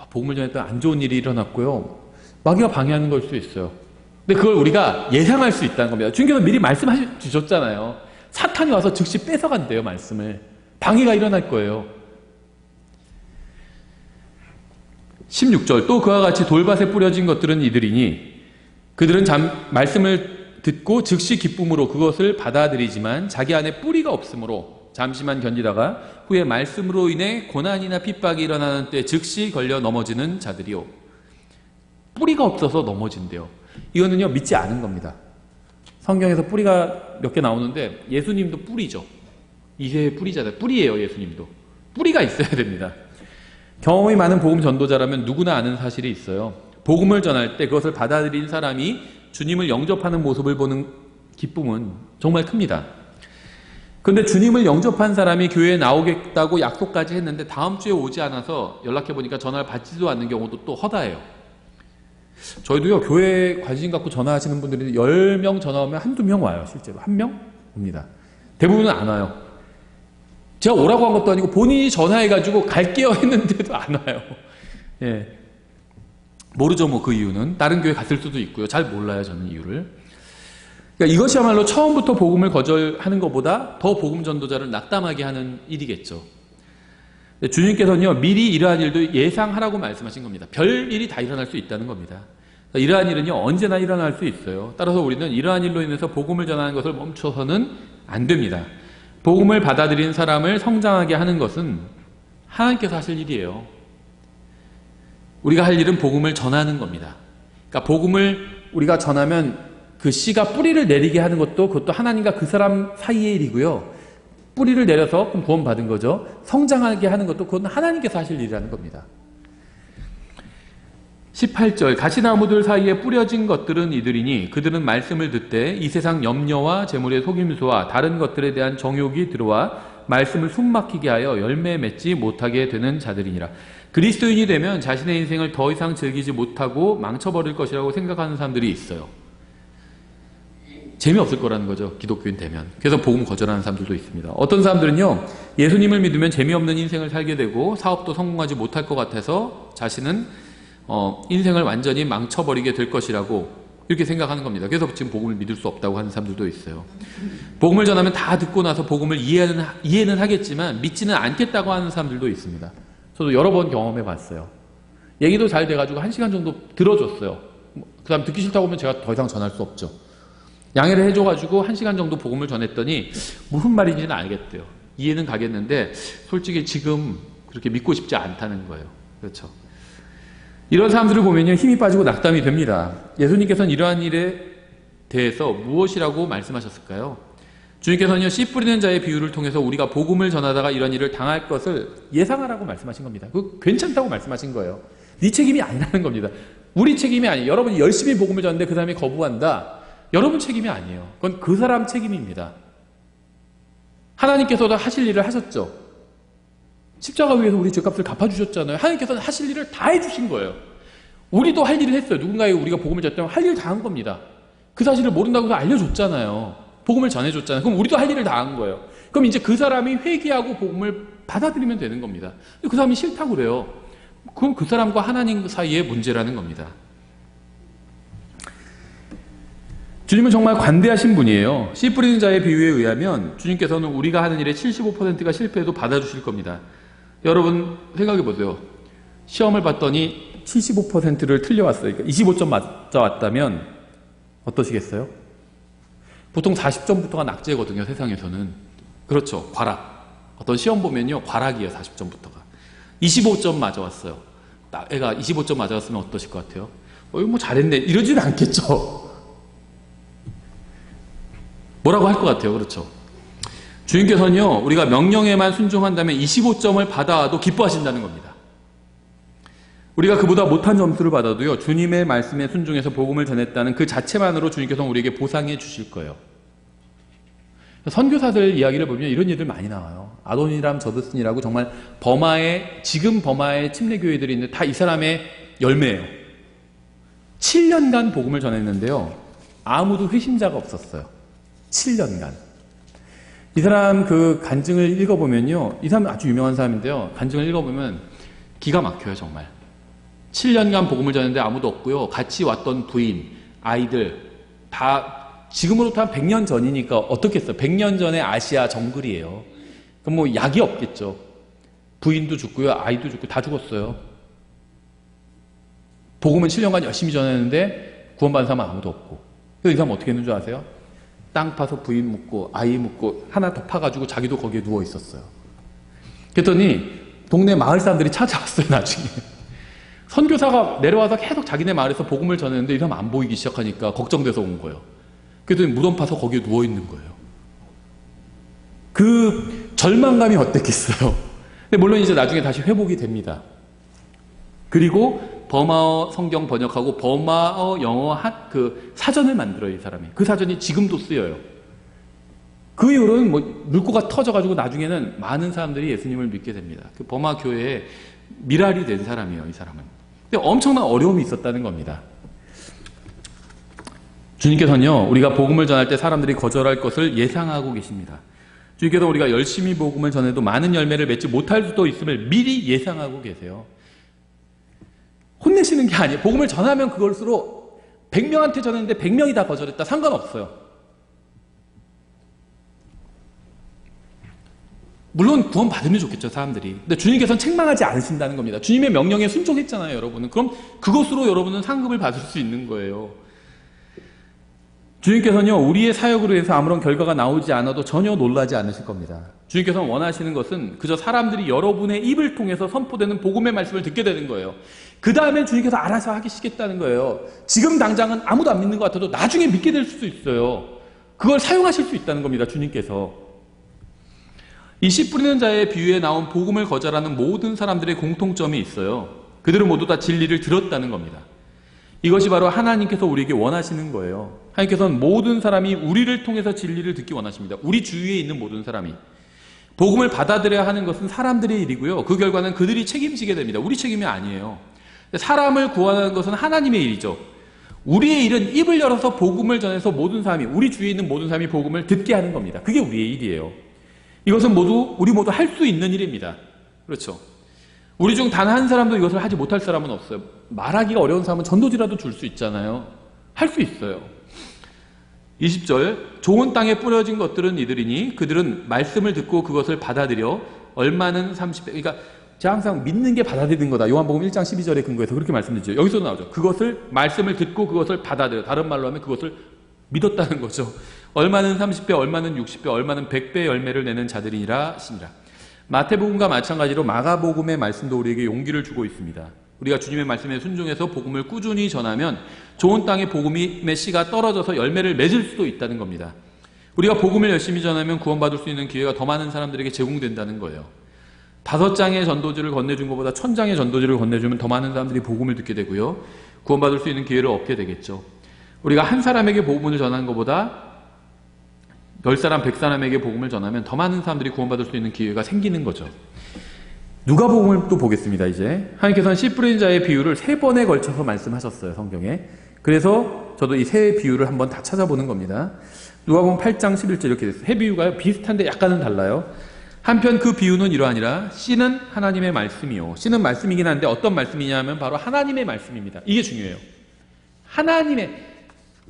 복음을 전했더니 안 좋은 일이 일어났고요. 마귀가 방해하는 걸 수 있어요. 근데 그걸 우리가 예상할 수 있다는 겁니다. 주님께서 미리 말씀해 주셨잖아요. 사탄이 와서 즉시 뺏어간대요. 말씀을. 방해가 일어날 거예요. 16절 또 그와 같이 돌밭에 뿌려진 것들은 이들이니 그들은 말씀을 듣고 즉시 기쁨으로 그것을 받아들이지만 자기 안에 뿌리가 없으므로 잠시만 견디다가 후에 말씀으로 인해 고난이나 핍박이 일어나는 때 즉시 걸려 넘어지는 자들이요. 뿌리가 없어서 넘어진대요. 이거는요, 믿지 않은 겁니다. 성경에서 뿌리가 몇 개 나오는데 예수님도 뿌리죠. 이세의 뿌리잖아요. 뿌리예요. 예수님도. 뿌리가 있어야 됩니다. 경험이 많은 복음 전도자라면 누구나 아는 사실이 있어요. 복음을 전할 때 그것을 받아들인 사람이 주님을 영접하는 모습을 보는 기쁨은 정말 큽니다. 그런데 주님을 영접한 사람이 교회에 나오겠다고 약속까지 했는데 다음 주에 오지 않아서 연락해보니까 전화를 받지도 않는 경우도 또 허다해요. 저희도요, 교회에 관심 갖고 전화하시는 분들이 10명 전화 오면 한두 명 와요. 실제로 1명 옵니다. 대부분은 안 와요. 제가 오라고 한 것도 아니고 본인이 전화해가지고 갈게요 했는데도 안 와요. 예. 모르죠, 뭐 그 이유는. 다른 교회 갔을 수도 있고요. 잘 몰라요, 저는 이유를. 그러니까 이것이야말로 처음부터 복음을 거절하는 것보다 더 복음 전도자를 낙담하게 하는 일이겠죠. 주님께서는요, 미리 이러한 일도 예상하라고 말씀하신 겁니다. 별 일이 다 일어날 수 있다는 겁니다. 이러한 일은요, 언제나 일어날 수 있어요. 따라서 우리는 이러한 일로 인해서 복음을 전하는 것을 멈춰서는 안 됩니다. 복음을 받아들인 사람을 성장하게 하는 것은 하나님께서 하실 일이에요. 우리가 할 일은 복음을 전하는 겁니다. 그러니까 복음을 우리가 전하면 그 씨가 뿌리를 내리게 하는 것도 그것도 하나님과 그 사람 사이의 일이고요. 뿌리를 내려서 그럼 구원받은 거죠. 성장하게 하는 것도 그건 하나님께서 하실 일이라는 겁니다. 18절 가시나무들 사이에 뿌려진 것들은 이들이니 그들은 말씀을 듣되 이 세상 염려와 재물의 속임수와 다른 것들에 대한 정욕이 들어와 말씀을 숨막히게 하여 열매 맺지 못하게 되는 자들이니라. 그리스도인이 되면 자신의 인생을 더 이상 즐기지 못하고 망쳐버릴 것이라고 생각하는 사람들이 있어요. 재미없을 거라는 거죠. 기독교인 되면. 그래서 복음 거절하는 사람들도 있습니다. 어떤 사람들은요, 예수님을 믿으면 재미없는 인생을 살게 되고 사업도 성공하지 못할 것 같아서 자신은 인생을 완전히 망쳐버리게 될 것이라고 이렇게 생각하는 겁니다. 그래서 지금 복음을 믿을 수 없다고 하는 사람들도 있어요. 복음을 전하면 다 듣고 나서 복음을 이해는 하겠지만 믿지는 않겠다고 하는 사람들도 있습니다. 저도 여러 번 경험해 봤어요. 얘기도 잘 돼가지고 1시간 정도 들어줬어요. 그 다음 듣기 싫다고 하면 제가 더 이상 전할 수 없죠. 양해를 해줘가지고 1시간 정도 복음을 전했더니 무슨 말인지는 알겠대요. 이해는 가겠는데 솔직히 지금 그렇게 믿고 싶지 않다는 거예요. 그렇죠. 이런 사람들을 보면요, 힘이 빠지고 낙담이 됩니다. 예수님께서는 이러한 일에 대해서 무엇이라고 말씀하셨을까요? 주님께서는요, 씨 뿌리는 자의 비유를 통해서 우리가 복음을 전하다가 이런 일을 당할 것을 예상하라고 말씀하신 겁니다. 그거 괜찮다고 말씀하신 거예요. 네 책임이 아니라는 겁니다. 우리 책임이 아니에요. 여러분이 열심히 복음을 전하는데 그 사람이 거부한다. 여러분 책임이 아니에요. 그건 그 사람 책임입니다. 하나님께서도 하실 일을 하셨죠. 십자가 위에서 우리 죄값을 갚아주셨잖아요. 하나님께서는 하실 일을 다 해주신 거예요. 우리도 할 일을 했어요. 누군가에게 우리가 복음을 전했다면 할 일 다 한 겁니다. 그 사실을 모른다고 해서 알려줬잖아요. 복음을 전해줬잖아요. 그럼 우리도 할 일을 다 한 거예요. 그럼 이제 그 사람이 회개하고 복음을 받아들이면 되는 겁니다. 근데 그 사람이 싫다고 그래요. 그럼 그 사람과 하나님 사이의 문제라는 겁니다. 주님은 정말 관대하신 분이에요. 씨 뿌리는 자의 비유에 의하면 주님께서는 우리가 하는 일의 75%가 실패해도 받아주실 겁니다. 여러분 생각해 보세요. 시험을 봤더니 75%를 틀려왔어요. 그러니까 25점 맞아왔다면 어떠시겠어요? 보통 40점부터가 낙제거든요, 세상에서는. 그렇죠, 과락. 어떤 시험 보면요, 과락이에요, 40점부터가. 25점 맞아왔어요. 애가 25점 맞아왔으면 어떠실 것 같아요? 이거 뭐 잘했네. 이러지는 않겠죠. 뭐라고 할 것 같아요, 그렇죠? 주님께서는요, 우리가 명령에만 순종한다면 25점을 받아도 기뻐하신다는 겁니다. 우리가 그보다 못한 점수를 받아도요, 주님의 말씀에 순종해서 복음을 전했다는 그 자체만으로 주님께서는 우리에게 보상해 주실 거예요. 선교사들 이야기를 보면 이런 일들 많이 나와요. 아도니람 저드슨이라고 정말 지금 버마의 침례교회들이 있는데 다 이 사람의 열매예요. 7년간 복음을 전했는데요, 아무도 회심자가 없었어요. 7년간. 이 사람 그 간증을 읽어보면요, 이 사람 아주 유명한 사람인데요, 간증을 읽어보면 기가 막혀요, 정말. 7년간 복음을 전했는데 아무도 없고요, 같이 왔던 부인, 아이들 다 지금으로부터 한 100년 전이니까 어떻겠어요? 100년 전에 아시아 정글이에요. 그럼 뭐 약이 없겠죠. 부인도 죽고요, 아이도 죽고 다 죽었어요. 복음은 7년간 열심히 전했는데 구원받은 사람은 아무도 없고. 그래서 이 사람 어떻게 했는 줄 아세요? 땅 파서 부인 묻고 아이 묻고 하나 더 파가지고 자기도 거기에 누워 있었어요. 그랬더니 동네 마을 사람들이 찾아왔어요, 나중에. 선교사가 내려와서 계속 자기네 마을에서 복음을 전했는데 이 사람 안 보이기 시작하니까 걱정돼서 온 거예요. 그랬더니 무덤 파서 거기에 누워 있는 거예요. 그 절망감이 어땠겠어요? 근데 물론 이제 나중에 다시 회복이 됩니다. 그리고 버마어 성경 번역하고 버마어 영어 그 사전을 만들어요, 이 사람이. 그 사전이 지금도 쓰여요. 그 이후로는 뭐 물고가 터져가지고 나중에는 많은 사람들이 예수님을 믿게 됩니다. 그 버마 교회에 미랄이 된 사람이에요, 이 사람은. 근데 엄청난 어려움이 있었다는 겁니다. 주님께서는요, 우리가 복음을 전할 때 사람들이 거절할 것을 예상하고 계십니다. 주님께서 우리가 열심히 복음을 전해도 많은 열매를 맺지 못할 수도 있음을 미리 예상하고 계세요. 혼내시는 게 아니에요. 복음을 전하면 그걸수록 100명한테 전했는데 100명이 다 거절했다, 상관없어요. 물론 구원 받으면 좋겠죠, 사람들이. 근데 주님께서는 책망하지 않으신다는 겁니다. 주님의 명령에 순종했잖아요, 여러분은. 그럼 그것으로 여러분은 상급을 받을 수 있는 거예요. 주님께서는요, 우리의 사역으로 해서 아무런 결과가 나오지 않아도 전혀 놀라지 않으실 겁니다. 주님께서는 원하시는 것은 그저 사람들이 여러분의 입을 통해서 선포되는 복음의 말씀을 듣게 되는 거예요. 그 다음에 주님께서 알아서 하시겠다는 거예요. 지금 당장은 아무도 안 믿는 것 같아도 나중에 믿게 될 수도 있어요. 그걸 사용하실 수 있다는 겁니다, 주님께서. 이 씨 뿌리는 자의 비유에 나온 복음을 거절하는 모든 사람들의 공통점이 있어요. 그들은 모두 다 진리를 들었다는 겁니다. 이것이 바로 하나님께서 우리에게 원하시는 거예요. 하나님께서는 모든 사람이 우리를 통해서 진리를 듣기 원하십니다. 우리 주위에 있는 모든 사람이. 복음을 받아들여야 하는 것은 사람들의 일이고요, 그 결과는 그들이 책임지게 됩니다. 우리 책임이 아니에요. 사람을 구원하는 것은 하나님의 일이죠. 우리의 일은 입을 열어서 복음을 전해서 모든 사람이, 우리 주위에 있는 모든 사람이 복음을 듣게 하는 겁니다. 그게 우리의 일이에요. 이것은 우리 모두 할 수 있는 일입니다. 그렇죠. 우리 중 단 한 사람도 이것을 하지 못할 사람은 없어요. 말하기가 어려운 사람은 전도지라도 줄 수 있잖아요. 할 수 있어요. 20절, 좋은 땅에 뿌려진 것들은 이들이니 그들은 말씀을 듣고 그것을 받아들여 얼마는 30배. 그러니까 제가 항상 믿는 게 받아들이는 거다, 요한복음 1장 12절에 근거해서 그렇게 말씀드리죠. 여기서도 나오죠. 그것을, 말씀을 듣고 그것을 받아들여. 다른 말로 하면 그것을 믿었다는 거죠. 얼마는 30배, 얼마는 60배, 얼마는 100배 열매를 내는 자들이니라 하시니라. 마태복음과 마찬가지로 마가복음의 말씀도 우리에게 용기를 주고 있습니다. 우리가 주님의 말씀에 순종해서 복음을 꾸준히 전하면 좋은 땅에 복음의 씨가 떨어져서 열매를 맺을 수도 있다는 겁니다. 우리가 복음을 열심히 전하면 구원받을 수 있는 기회가 더 많은 사람들에게 제공된다는 거예요. 5장의 전도지를 건네준 것보다 1000장의 전도지를 건네주면 더 많은 사람들이 복음을 듣게 되고요. 구원받을 수 있는 기회를 얻게 되겠죠. 우리가 한 사람에게 복음을 전하는 것보다 10사람, 100사람에게 복음을 전하면 더 많은 사람들이 구원받을 수 있는 기회가 생기는 거죠. 누가복음을 또 보겠습니다. 이제 하나님께서는 씨 뿌리는 자의 비유를 3번에 걸쳐서 말씀하셨어요. 성경에. 그래서 저도 이 세 비유를 한번 다 찾아보는 겁니다. 누가복음 8장 11절 이렇게 됐어요. 세 비유가 비슷한데 약간은 달라요. 한편 그 비유는 이러하니라. 씨는 하나님의 말씀이요. 씨는 말씀이긴 한데 어떤 말씀이냐면 바로 하나님의 말씀입니다. 이게 중요해요. 하나님의,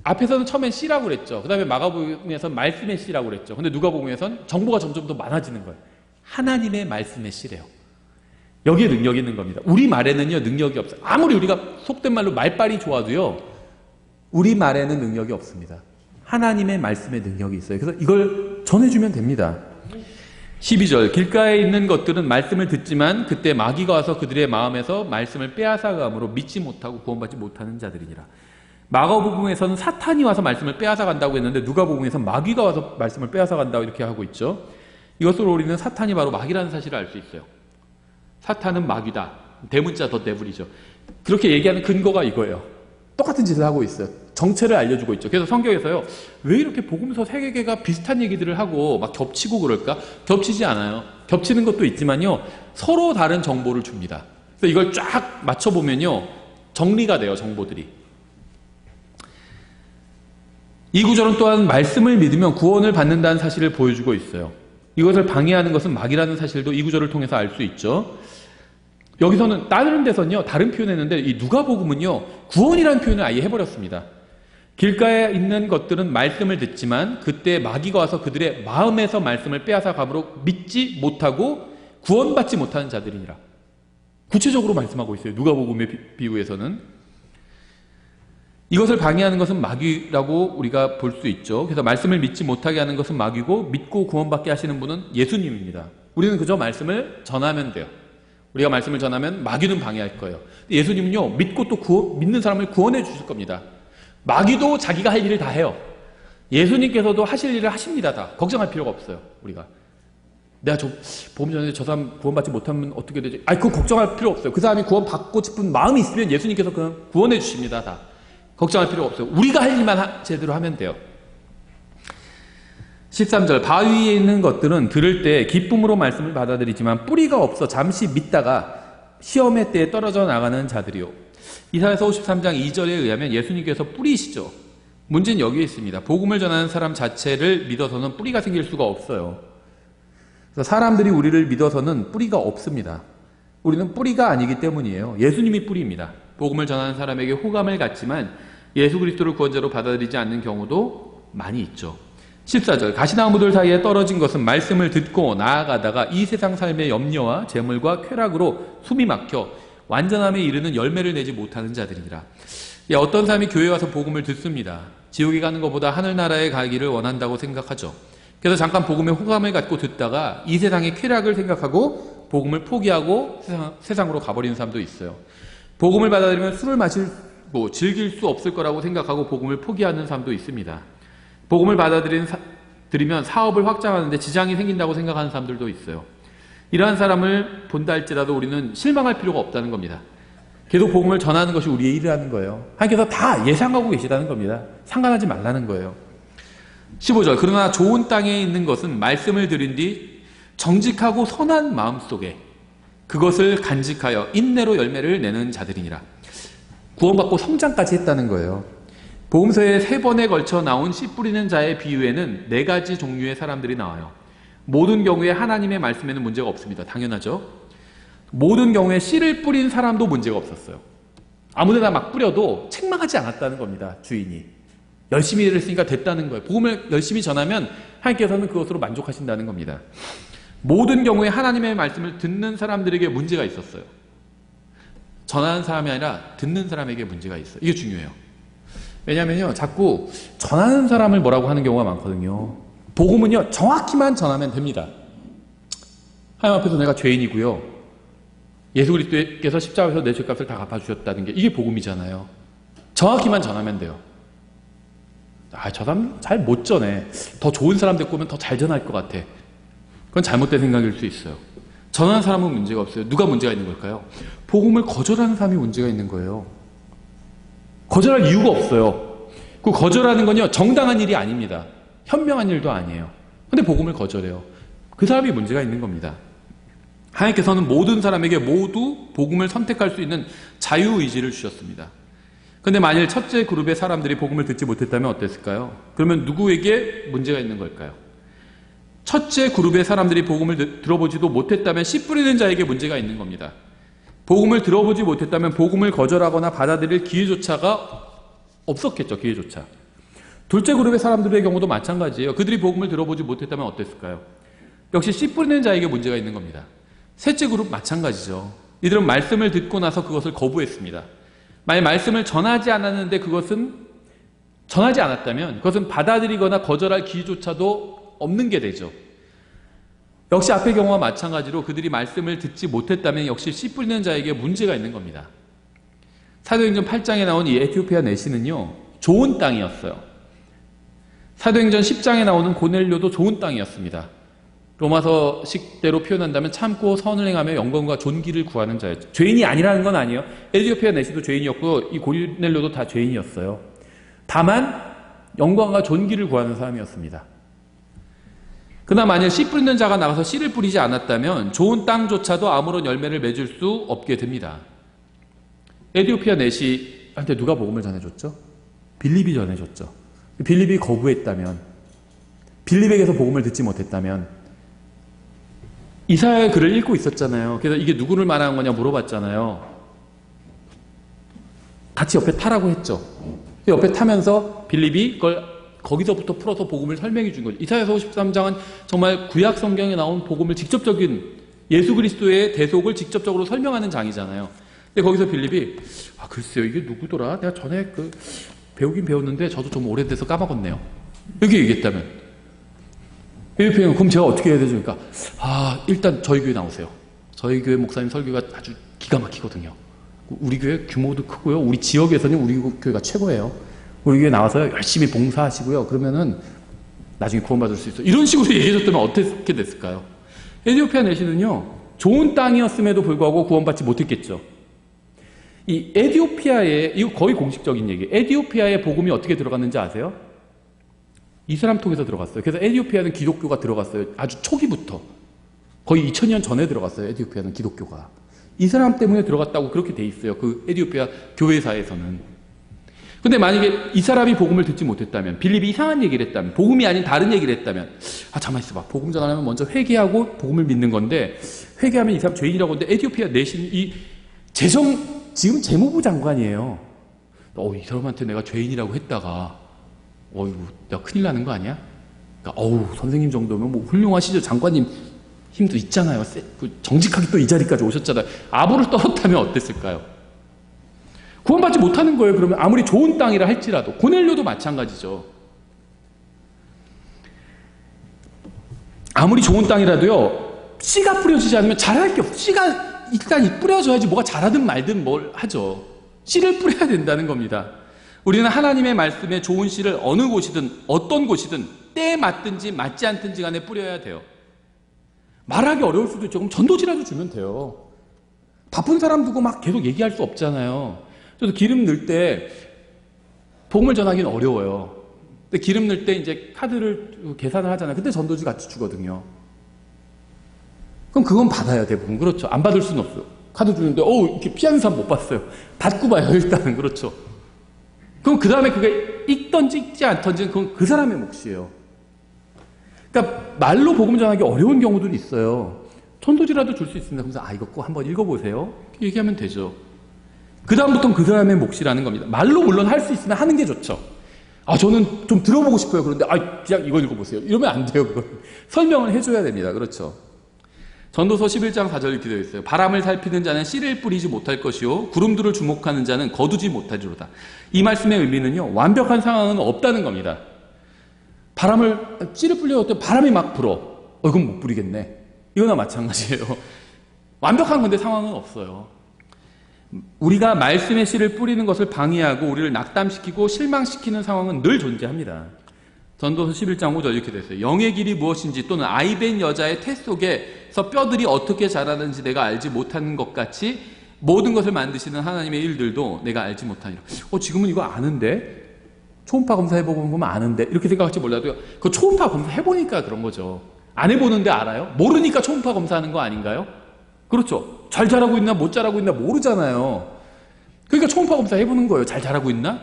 앞에서는 처음엔 씨라고 그랬죠. 그 다음에 마가복음에서는 말씀의 씨라고 그랬죠. 근데 누가복음에서는 정보가 점점 더 많아지는 거예요. 하나님의 말씀의 씨래요. 여기에 능력이 있는 겁니다. 우리 말에는요, 능력이 없어요. 아무리 우리가 속된 말로 말빨이 좋아도요, 우리 말에는 능력이 없습니다. 하나님의 말씀에 능력이 있어요. 그래서 이걸 전해주면 됩니다. 12절, 길가에 있는 것들은 말씀을 듣지만 그때 마귀가 와서 그들의 마음에서 말씀을 빼앗아감으로 믿지 못하고 구원받지 못하는 자들이니라. 마가복음에서는 사탄이 와서 말씀을 빼앗아간다고 했는데 누가복음에서는 마귀가 와서 말씀을 빼앗아간다고 이렇게 하고 있죠. 이것으로 우리는 사탄이 바로 마귀라는 사실을 알 수 있어요. 사탄은 마귀다. 대문자 더 데블이죠. 그렇게 얘기하는 근거가 이거예요. 똑같은 짓을 하고 있어요. 정체를 알려주고 있죠. 그래서 성경에서요, 왜 이렇게 복음서 3개가 비슷한 얘기들을 하고 막 겹치고 그럴까? 겹치지 않아요. 겹치는 것도 있지만요, 서로 다른 정보를 줍니다. 그래서 이걸 쫙 맞춰보면요, 정리가 돼요, 정보들이. 이 구절은 또한 말씀을 믿으면 구원을 받는다는 사실을 보여주고 있어요. 이것을 방해하는 것은 마귀라는 사실도 이 구절을 통해서 알 수 있죠. 여기서는 다른 데서는요, 다른 표현했는데 이 누가복음은요, 구원이라는 표현을 아예 해버렸습니다. 길가에 있는 것들은 말씀을 듣지만 그때 마귀가 와서 그들의 마음에서 말씀을 빼앗아 감으로 믿지 못하고 구원받지 못하는 자들이니라. 구체적으로 말씀하고 있어요. 누가복음의 비유에서는. 이것을 방해하는 것은 마귀라고 우리가 볼 수 있죠. 그래서 말씀을 믿지 못하게 하는 것은 마귀고 믿고 구원받게 하시는 분은 예수님입니다. 우리는 그저 말씀을 전하면 돼요. 우리가 말씀을 전하면 마귀는 방해할 거예요. 예수님은요, 믿고 또 믿는 사람을 구원해 주실 겁니다. 마귀도 자기가 할 일을 다 해요. 예수님께서도 하실 일을 하십니다. 다. 걱정할 필요가 없어요. 우리가. 내가 보험 전에 저 사람 구원받지 못하면 어떻게 되지? 그거 걱정할 필요 없어요. 그 사람이 구원받고 싶은 마음이 있으면 예수님께서 그냥 구원해 주십니다. 다. 걱정할 필요가 없어요. 우리가 할 일만 제대로 하면 돼요. 13절, 바위에 있는 것들은 들을 때 기쁨으로 말씀을 받아들이지만 뿌리가 없어 잠시 믿다가 시험의 때에 떨어져 나가는 자들이요. 이사야서 53장 2절에 의하면 예수님께서 뿌리시죠. 문제는 여기에 있습니다. 복음을 전하는 사람 자체를 믿어서는 뿌리가 생길 수가 없어요. 그래서 사람들이 우리를 믿어서는 뿌리가 없습니다. 우리는 뿌리가 아니기 때문이에요. 예수님이 뿌리입니다. 복음을 전하는 사람에게 호감을 갖지만 예수 그리스도를 구원자로 받아들이지 않는 경우도 많이 있죠. 14절, 가시나무들 사이에 떨어진 것은 말씀을 듣고 나아가다가 이 세상 삶의 염려와 재물과 쾌락으로 숨이 막혀 완전함에 이르는 열매를 내지 못하는 자들이니라. 어떤 사람이 교회에 와서 복음을 듣습니다. 지옥에 가는 것보다 하늘나라에 가기를 원한다고 생각하죠. 그래서 잠깐 복음에 호감을 갖고 듣다가 이 세상의 쾌락을 생각하고 복음을 포기하고 세상으로 가버리는 사람도 있어요. 복음을 받아들이면 술을 마시고 즐길 수 없을 거라고 생각하고 복음을 포기하는 사람도 있습니다. 복음을 받아들이면 사업을 확장하는데 지장이 생긴다고 생각하는 사람들도 있어요. 이러한 사람을 본다 할지라도 우리는 실망할 필요가 없다는 겁니다. 계속 복음을 전하는 것이 우리의 일이라는 거예요. 하나님께서 다 예상하고 계시다는 겁니다. 상관하지 말라는 거예요. 15절, 그러나 좋은 땅에 있는 것은 말씀을 들은 뒤 정직하고 선한 마음 속에 그것을 간직하여 인내로 열매를 내는 자들이니라. 구원받고 성장까지 했다는 거예요. 복음서에 3번에 걸쳐 나온 씨 뿌리는 자의 비유에는 4가지 종류의 사람들이 나와요. 모든 경우에 하나님의 말씀에는 문제가 없습니다. 당연하죠. 모든 경우에 씨를 뿌린 사람도 문제가 없었어요. 아무데나 막 뿌려도 책망하지 않았다는 겁니다. 주인이. 열심히 일을 했으니까 됐다는 거예요. 복음을 열심히 전하면 하나님께서는 그것으로 만족하신다는 겁니다. 모든 경우에 하나님의 말씀을 듣는 사람들에게 문제가 있었어요. 전하는 사람이 아니라 듣는 사람에게 문제가 있어요. 이게 중요해요. 왜냐면요, 자꾸 전하는 사람을 뭐라고 하는 경우가 많거든요. 복음은요, 정확히만 전하면 됩니다. 하나님 앞에서 내가 죄인이고요, 예수 그리스도께서 십자가에서 내 죄값을 다 갚아주셨다는 게 이게 복음이잖아요. 정확히만 전하면 돼요. 아, 저 사람 잘 못 전해. 더 좋은 사람 데리고 오면 더 잘 전할 것 같아. 그건 잘못된 생각일 수 있어요. 전하는 사람은 문제가 없어요. 누가 문제가 있는 걸까요? 복음을 거절하는 사람이 문제가 있는 거예요. 거절할 이유가 없어요. 그 거절하는 건요, 정당한 일이 아닙니다. 현명한 일도 아니에요. 근데 복음을 거절해요. 그 사람이 문제가 있는 겁니다. 하나님께서는 모든 사람에게 모두 복음을 선택할 수 있는 자유의지를 주셨습니다. 근데 만일 첫째 그룹의 사람들이 복음을 듣지 못했다면 어땠을까요? 그러면 누구에게 문제가 있는 걸까요? 첫째 그룹의 사람들이 복음을 들어보지도 못했다면 씨 뿌리는 자에게 문제가 있는 겁니다. 복음을 들어보지 못했다면 복음을 거절하거나 받아들일 기회조차가 없었겠죠. 기회조차. 둘째 그룹의 사람들의 경우도 마찬가지예요. 그들이 복음을 들어보지 못했다면 어땠을까요? 역시 씨 뿌리는 자에게 문제가 있는 겁니다. 셋째 그룹 마찬가지죠. 이들은 말씀을 듣고 나서 그것을 거부했습니다. 만약 말씀을 전하지 않았는데 전하지 않았다면 그것은 받아들이거나 거절할 기회조차도 없는 게 되죠. 역시 앞의 경우와 마찬가지로 그들이 말씀을 듣지 못했다면 역시 씨 뿌리는 자에게 문제가 있는 겁니다. 사도행전 8장에 나온 이 에티오피아 내시는요, 좋은 땅이었어요. 사도행전 10장에 나오는 고넬료도 좋은 땅이었습니다. 로마서식대로 표현한다면 참고 선을 행하며 영광과 존귀를 구하는 자였죠. 죄인이 아니라는 건 아니에요. 에티오피아 내시도 죄인이었고 이 고넬료도 다 죄인이었어요. 다만 영광과 존귀를 구하는 사람이었습니다. 그러나 만약 씨 뿌리는 자가 나가서 씨를 뿌리지 않았다면 좋은 땅조차도 아무런 열매를 맺을 수 없게 됩니다. 에티오피아 내시한테 누가 복음을 전해줬죠? 빌립이 전해줬죠. 빌립이 거부했다면, 빌립에게서 복음을 듣지 못했다면, 이사야의 글을 읽고 있었잖아요. 그래서 이게 누구를 말하는 거냐 물어봤잖아요. 같이 옆에 타라고 했죠. 옆에 타면서 빌립이 그걸 거기서부터 풀어서 복음을 설명해 준 거죠. 이사야서 53장은 정말 구약 성경에 나온 복음을 직접적인 예수 그리스도의 대속을 직접적으로 설명하는 장이잖아요. 근데 거기서 빌립이 글쎄요, 이게 누구더라? 내가 전에 배우긴 배웠는데 저도 좀 오래돼서 까먹었네요. 이렇게 얘기했다면 그럼 제가 어떻게 해야 되죠? 그러니까 일단 저희 교회 나오세요. 저희 교회 목사님 설교가 아주 기가 막히거든요. 우리 교회 규모도 크고요. 우리 지역에서는 우리 교회가 최고예요. 우리 교회 나와서 열심히 봉사하시고요. 그러면은 나중에 구원받을 수 있어요. 이런 식으로 얘기해줬다면 어떻게 됐을까요? 에티오피아 내시는요, 좋은 땅이었음에도 불구하고 구원받지 못했겠죠. 이 에티오피아에, 이거 거의 공식적인 얘기예요. 에티오피아에 복음이 어떻게 들어갔는지 아세요? 이 사람 통해서 들어갔어요. 그래서 에티오피아는 기독교가 들어갔어요. 아주 초기부터. 거의 2000년 전에 들어갔어요. 에티오피아는 기독교가. 이 사람 때문에 들어갔다고 그렇게 돼 있어요. 그 에티오피아 교회사에서는. 근데 만약에 이 사람이 복음을 듣지 못했다면, 빌립이 이상한 얘기를 했다면, 복음이 아닌 다른 얘기를 했다면, 잠깐만 있어봐. 복음 전하려면 먼저 회개하고 복음을 믿는 건데, 회개하면 이 사람 죄인이라고 하는데, 에티오피아 내신 이 지금 재무부 장관이에요. 이 사람한테 내가 죄인이라고 했다가, 내가 큰일 나는 거 아니야? 그러니까, 선생님 정도면 뭐 훌륭하시죠. 장관님 힘도 있잖아요. 정직하게 또 이 자리까지 오셨잖아요. 아부를 떨었다면 어땠을까요? 구원받지 못하는 거예요. 그러면 아무리 좋은 땅이라 할지라도. 고넬료도 마찬가지죠. 아무리 좋은 땅이라도요, 씨가 뿌려지지 않으면 자랄 게 없어요. 씨가 일단 뿌려져야지 뭐가 자라든 말든 뭘 하죠. 씨를 뿌려야 된다는 겁니다. 우리는 하나님의 말씀에 좋은 씨를 어느 곳이든 어떤 곳이든 때에 맞든지 맞지 않든지 간에 뿌려야 돼요. 말하기 어려울 수도 있죠. 그럼 전도지라도 주면 돼요. 바쁜 사람 두고 막 계속 얘기할 수 없잖아요. 저도 기름 넣을 때 복음을 전하기는 어려워요. 근데 기름 넣을 때 이제 카드를 계산을 하잖아요. 그때 전도지 같이 주거든요. 그럼 그건 받아야 대부분. 그렇죠. 안 받을 수는 없어요. 카드 주는데 이렇게 피하는 사람 못 봤어요. 받고 봐요. 일단은. 그렇죠. 그럼 그 다음에 그게 읽던지 읽지 않던지는 그건 그 사람의 몫이에요. 그러니까 말로 복음 전하기 어려운 경우들이 있어요. 전도지라도 줄 수 있습니다. 그래서 이거 꼭 한번 읽어보세요. 이렇게 얘기하면 되죠. 그 다음부터는 그 사람의 몫이라는 겁니다. 말로 물론 할 수 있으면 하는 게 좋죠. 저는 좀 들어보고 싶어요. 그런데 그냥 이거 읽어보세요. 이러면 안 돼요. 그건 설명을 해줘야 됩니다. 그렇죠. 전도서 11장 4절에 기되어 있어요. 바람을 살피는 자는 씨를 뿌리지 못할 것이요 구름들을 주목하는 자는 거두지 못하리로다. 이 말씀의 의미는요, 완벽한 상황은 없다는 겁니다. 씨를 뿌려도 바람이 막 불어. 이건 못 뿌리겠네. 이거나 마찬가지예요. 완벽한 건데 상황은 없어요. 우리가 말씀의 씨를 뿌리는 것을 방해하고 우리를 낙담시키고 실망시키는 상황은 늘 존재합니다. 전도서 11장 5절 이렇게 됐어요. 영의 길이 무엇인지 또는 아이된 여자의 태 속에서 뼈들이 어떻게 자라는지 내가 알지 못하는 것 같이 모든 것을 만드시는 하나님의 일들도 내가 알지 못하니라. 지금은 이거 아는데? 초음파 검사 해보고 보면 아는데? 이렇게 생각할지 몰라도요. 그 초음파 검사 해보니까 그런 거죠. 안 해보는데 알아요? 모르니까 초음파 검사하는 거 아닌가요? 그렇죠. 잘 자라고 있나 못 자라고 있나 모르잖아요. 그러니까 초음파 검사 해보는 거예요. 잘 자라고 있나?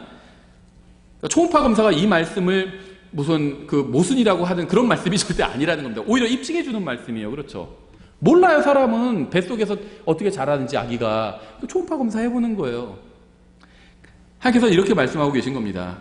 그러니까 초음파 검사가 이 말씀을 무슨 그 모순이라고 하는 그런 말씀이 절대 아니라는 겁니다. 오히려 입증해주는 말씀이에요. 그렇죠. 몰라요. 사람은 뱃속에서 어떻게 자라는지 아기가. 초음파 검사 해보는 거예요. 하나님께서 이렇게 말씀하고 계신 겁니다.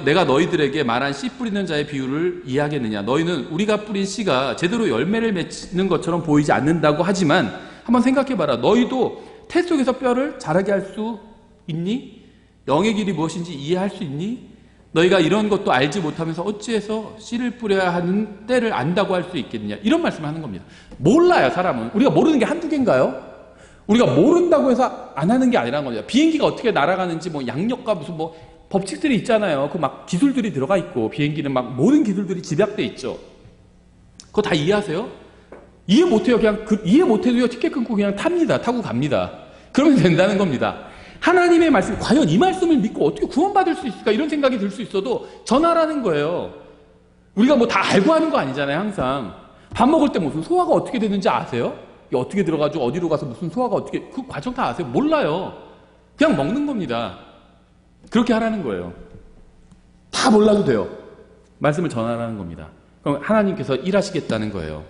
내가 너희들에게 말한 씨 뿌리는 자의 비유를 이해하겠느냐. 너희는 우리가 뿌린 씨가 제대로 열매를 맺는 것처럼 보이지 않는다고 하지만 한번 생각해봐라. 너희도 태 속에서 뼈를 자라게 할 수 있니? 영의 길이 무엇인지 이해할 수 있니? 너희가 이런 것도 알지 못하면서 어찌해서 씨를 뿌려야 하는 때를 안다고 할 수 있겠느냐. 이런 말씀을 하는 겁니다. 몰라요. 사람은. 우리가 모르는 게 한두 개인가요? 우리가 모른다고 해서 안 하는 게 아니라는 겁니다. 비행기가 어떻게 날아가는지 양력과 무슨 법칙들이 있잖아요. 그 막 기술들이 들어가 있고 비행기는 막 모든 기술들이 집약돼 있죠. 그거 다 이해하세요? 이해 못해요. 그냥 이해 못해도요. 티켓 끊고 그냥 타고 갑니다. 그러면 된다는 겁니다. 하나님의 말씀, 과연 이 말씀을 믿고 어떻게 구원받을 수 있을까? 이런 생각이 들 수 있어도 전하라는 거예요. 우리가 다 알고 하는 거 아니잖아요. 항상 밥 먹을 때 무슨 소화가 어떻게 되는지 아세요? 어떻게 들어가지고 어디로 가서 무슨 소화가 어떻게, 그 과정 다 아세요? 몰라요. 그냥 먹는 겁니다. 그렇게 하라는 거예요. 다 몰라도 돼요. 말씀을 전하라는 겁니다. 그럼 하나님께서 일하시겠다는 거예요.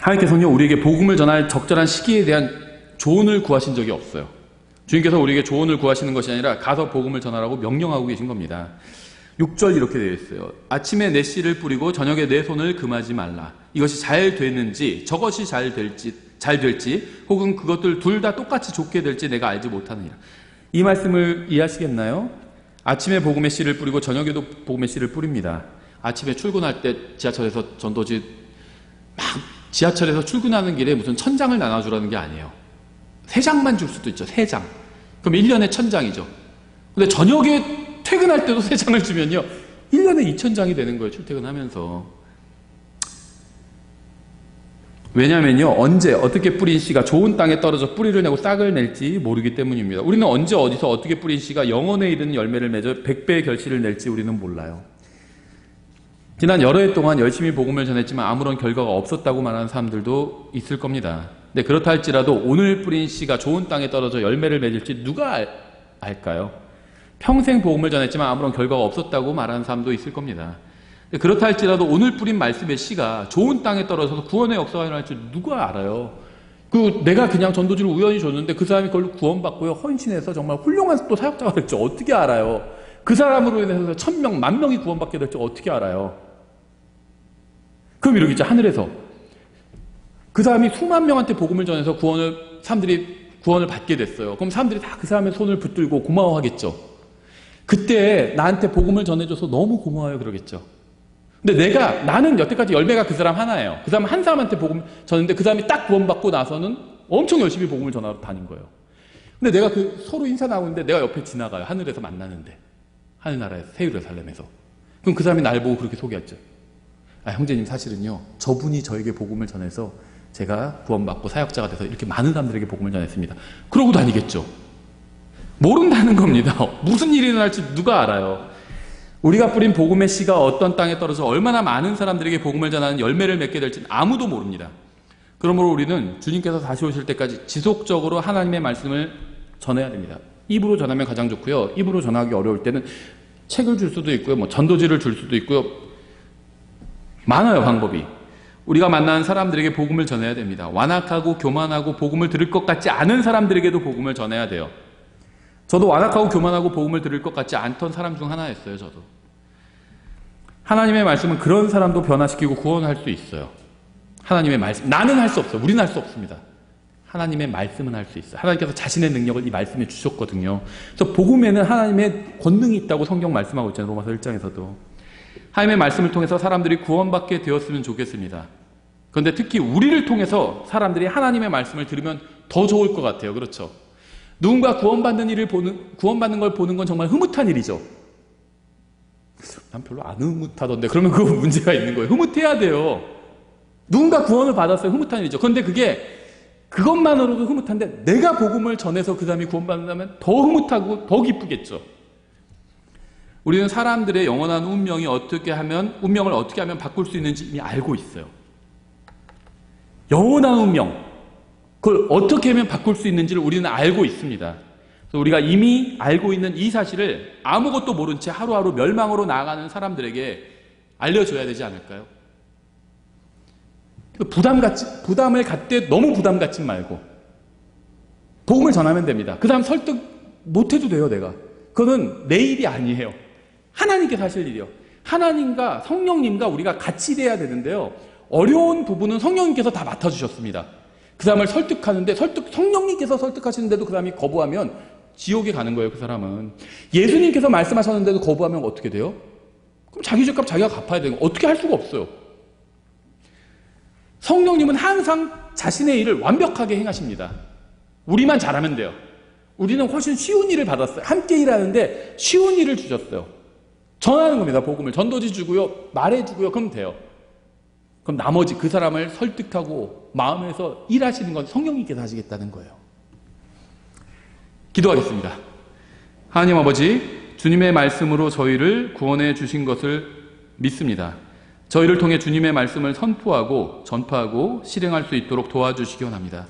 하나님께서는요, 우리에게 복음을 전할 적절한 시기에 대한 조언을 구하신 적이 없어요. 주님께서 우리에게 조언을 구하시는 것이 아니라 가서 복음을 전하라고 명령하고 계신 겁니다. 6절 이렇게 되어 있어요. 아침에 내 씨를 뿌리고 저녁에 내 손을 금하지 말라. 이것이 잘 되는지 저것이 잘 될지 혹은 그것들 둘 다 똑같이 좋게 될지 내가 알지 못하느니라. 이 말씀을 이해하시겠나요? 아침에 복음의 씨를 뿌리고 저녁에도 복음의 씨를 뿌립니다. 아침에 출근할 때 지하철에서 전도지 막 지하철에서 출근하는 길에 무슨 1000장을 나눠주라는 게 아니에요. 3장만 줄 수도 있죠. 3장. 그럼 1년에 1000장이죠. 근데 저녁에 퇴근할 때도 3장을 주면요 1년에 2000장이 되는 거예요. 출퇴근하면서. 왜냐면요 언제 어떻게 뿌린 씨가 좋은 땅에 떨어져 뿌리를 내고 싹을 낼지 모르기 때문입니다. 우리는 언제 어디서 어떻게 뿌린 씨가 영원에 이르는 열매를 맺어 100배의 결실을 낼지 우리는 몰라요. 지난 여러 해 동안 열심히 복음을 전했지만 아무런 결과가 없었다고 말하는 사람들도 있을 겁니다. 근데 그렇다 할지라도 오늘 뿌린 씨가 좋은 땅에 떨어져 열매를 맺을지 누가 알까요? 평생 복음을 전했지만 아무런 결과가 없었다고 말하는 사람도 있을 겁니다. 그렇다 할지라도 오늘 뿌린 말씀의 씨가 좋은 땅에 떨어져서 구원의 역사가 일어날 줄 누가 알아요? 내가 그냥 전도지를 우연히 줬는데 그 사람이 그걸로 구원받고요 헌신해서 정말 훌륭한 또 사역자가 될지 어떻게 알아요? 그 사람으로 인해서 1000명, 10,000명이 구원받게 될지 어떻게 알아요? 그럼 이러겠죠. 하늘에서 그 사람이 수만 명한테 복음을 전해서 사람들이 구원을 받게 됐어요. 그럼 사람들이 다 그 사람의 손을 붙들고 고마워하겠죠. 그때 나한테 복음을 전해줘서 너무 고마워요 그러겠죠. 근데 나는 여태까지 열매가 그 사람 하나예요. 그 사람 한 사람한테 복음 전했는데 그 사람이 딱 구원받고 나서는 엄청 열심히 복음을 전하러 다닌 거예요. 근데 내가 서로 인사 나오는데 내가 옆에 지나가요. 하늘에서 만나는데. 하늘나라에서, 새 예루살렘에서. 그럼 그 사람이 날 보고 그렇게 소개했죠. 형제님 사실은요 저분이 저에게 복음을 전해서 제가 구원받고 사역자가 돼서 이렇게 많은 사람들에게 복음을 전했습니다. 그러고 다니겠죠. 모른다는 겁니다. 무슨 일이 일어날지 누가 알아요? 우리가 뿌린 복음의 씨가 어떤 땅에 떨어져 얼마나 많은 사람들에게 복음을 전하는 열매를 맺게 될지는 아무도 모릅니다. 그러므로 우리는 주님께서 다시 오실 때까지 지속적으로 하나님의 말씀을 전해야 됩니다. 입으로 전하면 가장 좋고요. 입으로 전하기 어려울 때는 책을 줄 수도 있고요. 전도지를 줄 수도 있고요. 많아요, 방법이. 우리가 만나는 사람들에게 복음을 전해야 됩니다. 완악하고 교만하고 복음을 들을 것 같지 않은 사람들에게도 복음을 전해야 돼요. 저도 완악하고 교만하고 복음을 들을 것 같지 않던 사람 중 하나였어요. 저도. 하나님의 말씀은 그런 사람도 변화시키고 구원할 수 있어요. 하나님의 말씀. 나는 할 수 없어요. 우리는 할 수 없습니다. 하나님의 말씀은 할 수 있어요. 하나님께서 자신의 능력을 이 말씀에 주셨거든요. 그래서 복음에는 하나님의 권능이 있다고 성경 말씀하고 있잖아요. 로마서 1장에서도. 하나님의 말씀을 통해서 사람들이 구원받게 되었으면 좋겠습니다. 그런데 특히 우리를 통해서 사람들이 하나님의 말씀을 들으면 더 좋을 것 같아요. 그렇죠? 누군가 구원받는 걸 보는 건 정말 흐뭇한 일이죠. 난 별로 안 흐뭇하던데. 그러면 그거 문제가 있는 거예요. 흐뭇해야 돼요. 누군가 구원을 받았어요. 흐뭇한 일이죠. 그런데 그것만으로도 흐뭇한데 내가 복음을 전해서 그 사람이 구원받는다면 더 흐뭇하고 더 기쁘겠죠. 우리는 사람들의 영원한 운명을 어떻게 하면 바꿀 수 있는지 이미 알고 있어요. 영원한 운명, 그걸 어떻게 하면 바꿀 수 있는지를 우리는 알고 있습니다. 그래서 우리가 이미 알고 있는 이 사실을 아무것도 모른 채 하루하루 멸망으로 나아가는 사람들에게 알려줘야 되지 않을까요? 부담을 갖되 너무 부담 갖지 말고 복음을 전하면 됩니다. 그 다음 설득 못해도 돼요. 내가. 그거는 내 일이 아니에요. 하나님께서 하실 일이요. 하나님과 성령님과 우리가 같이 돼야 되는데요. 어려운 부분은 성령님께서 다 맡아주셨습니다. 그 사람을 설득하는데 성령님께서 설득하시는데도 그 사람이 거부하면 지옥에 가는 거예요. 그 사람은. 예수님께서 말씀하셨는데도 거부하면 어떻게 돼요? 그럼 자기 죄값 자기가 갚아야 되는 거. 어떻게 할 수가 없어요. 성령님은 항상 자신의 일을 완벽하게 행하십니다. 우리만 잘하면 돼요. 우리는 훨씬 쉬운 일을 받았어요. 함께 일하는데 쉬운 일을 주셨어요. 전하는 겁니다. 복음을. 전도지 주고요. 말해주고요. 그럼 돼요. 그럼 나머지 그 사람을 설득하고 마음에서 일하시는 건 성령님께서 하시겠다는 거예요. 기도하겠습니다. 하나님 아버지, 주님의 말씀으로 저희를 구원해 주신 것을 믿습니다. 저희를 통해 주님의 말씀을 선포하고 전파하고 실행할 수 있도록 도와주시기 원합니다.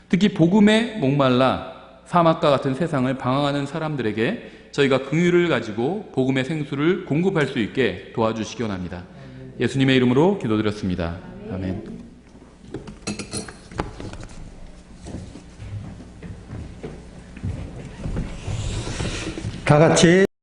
특히 복음에 목말라 사막과 같은 세상을 방황하는 사람들에게 저희가 긍휼을 가지고 복음의 생수를 공급할 수 있게 도와주시기 원합니다. 예수님의 이름으로 기도드렸습니다. 아멘. 다 같이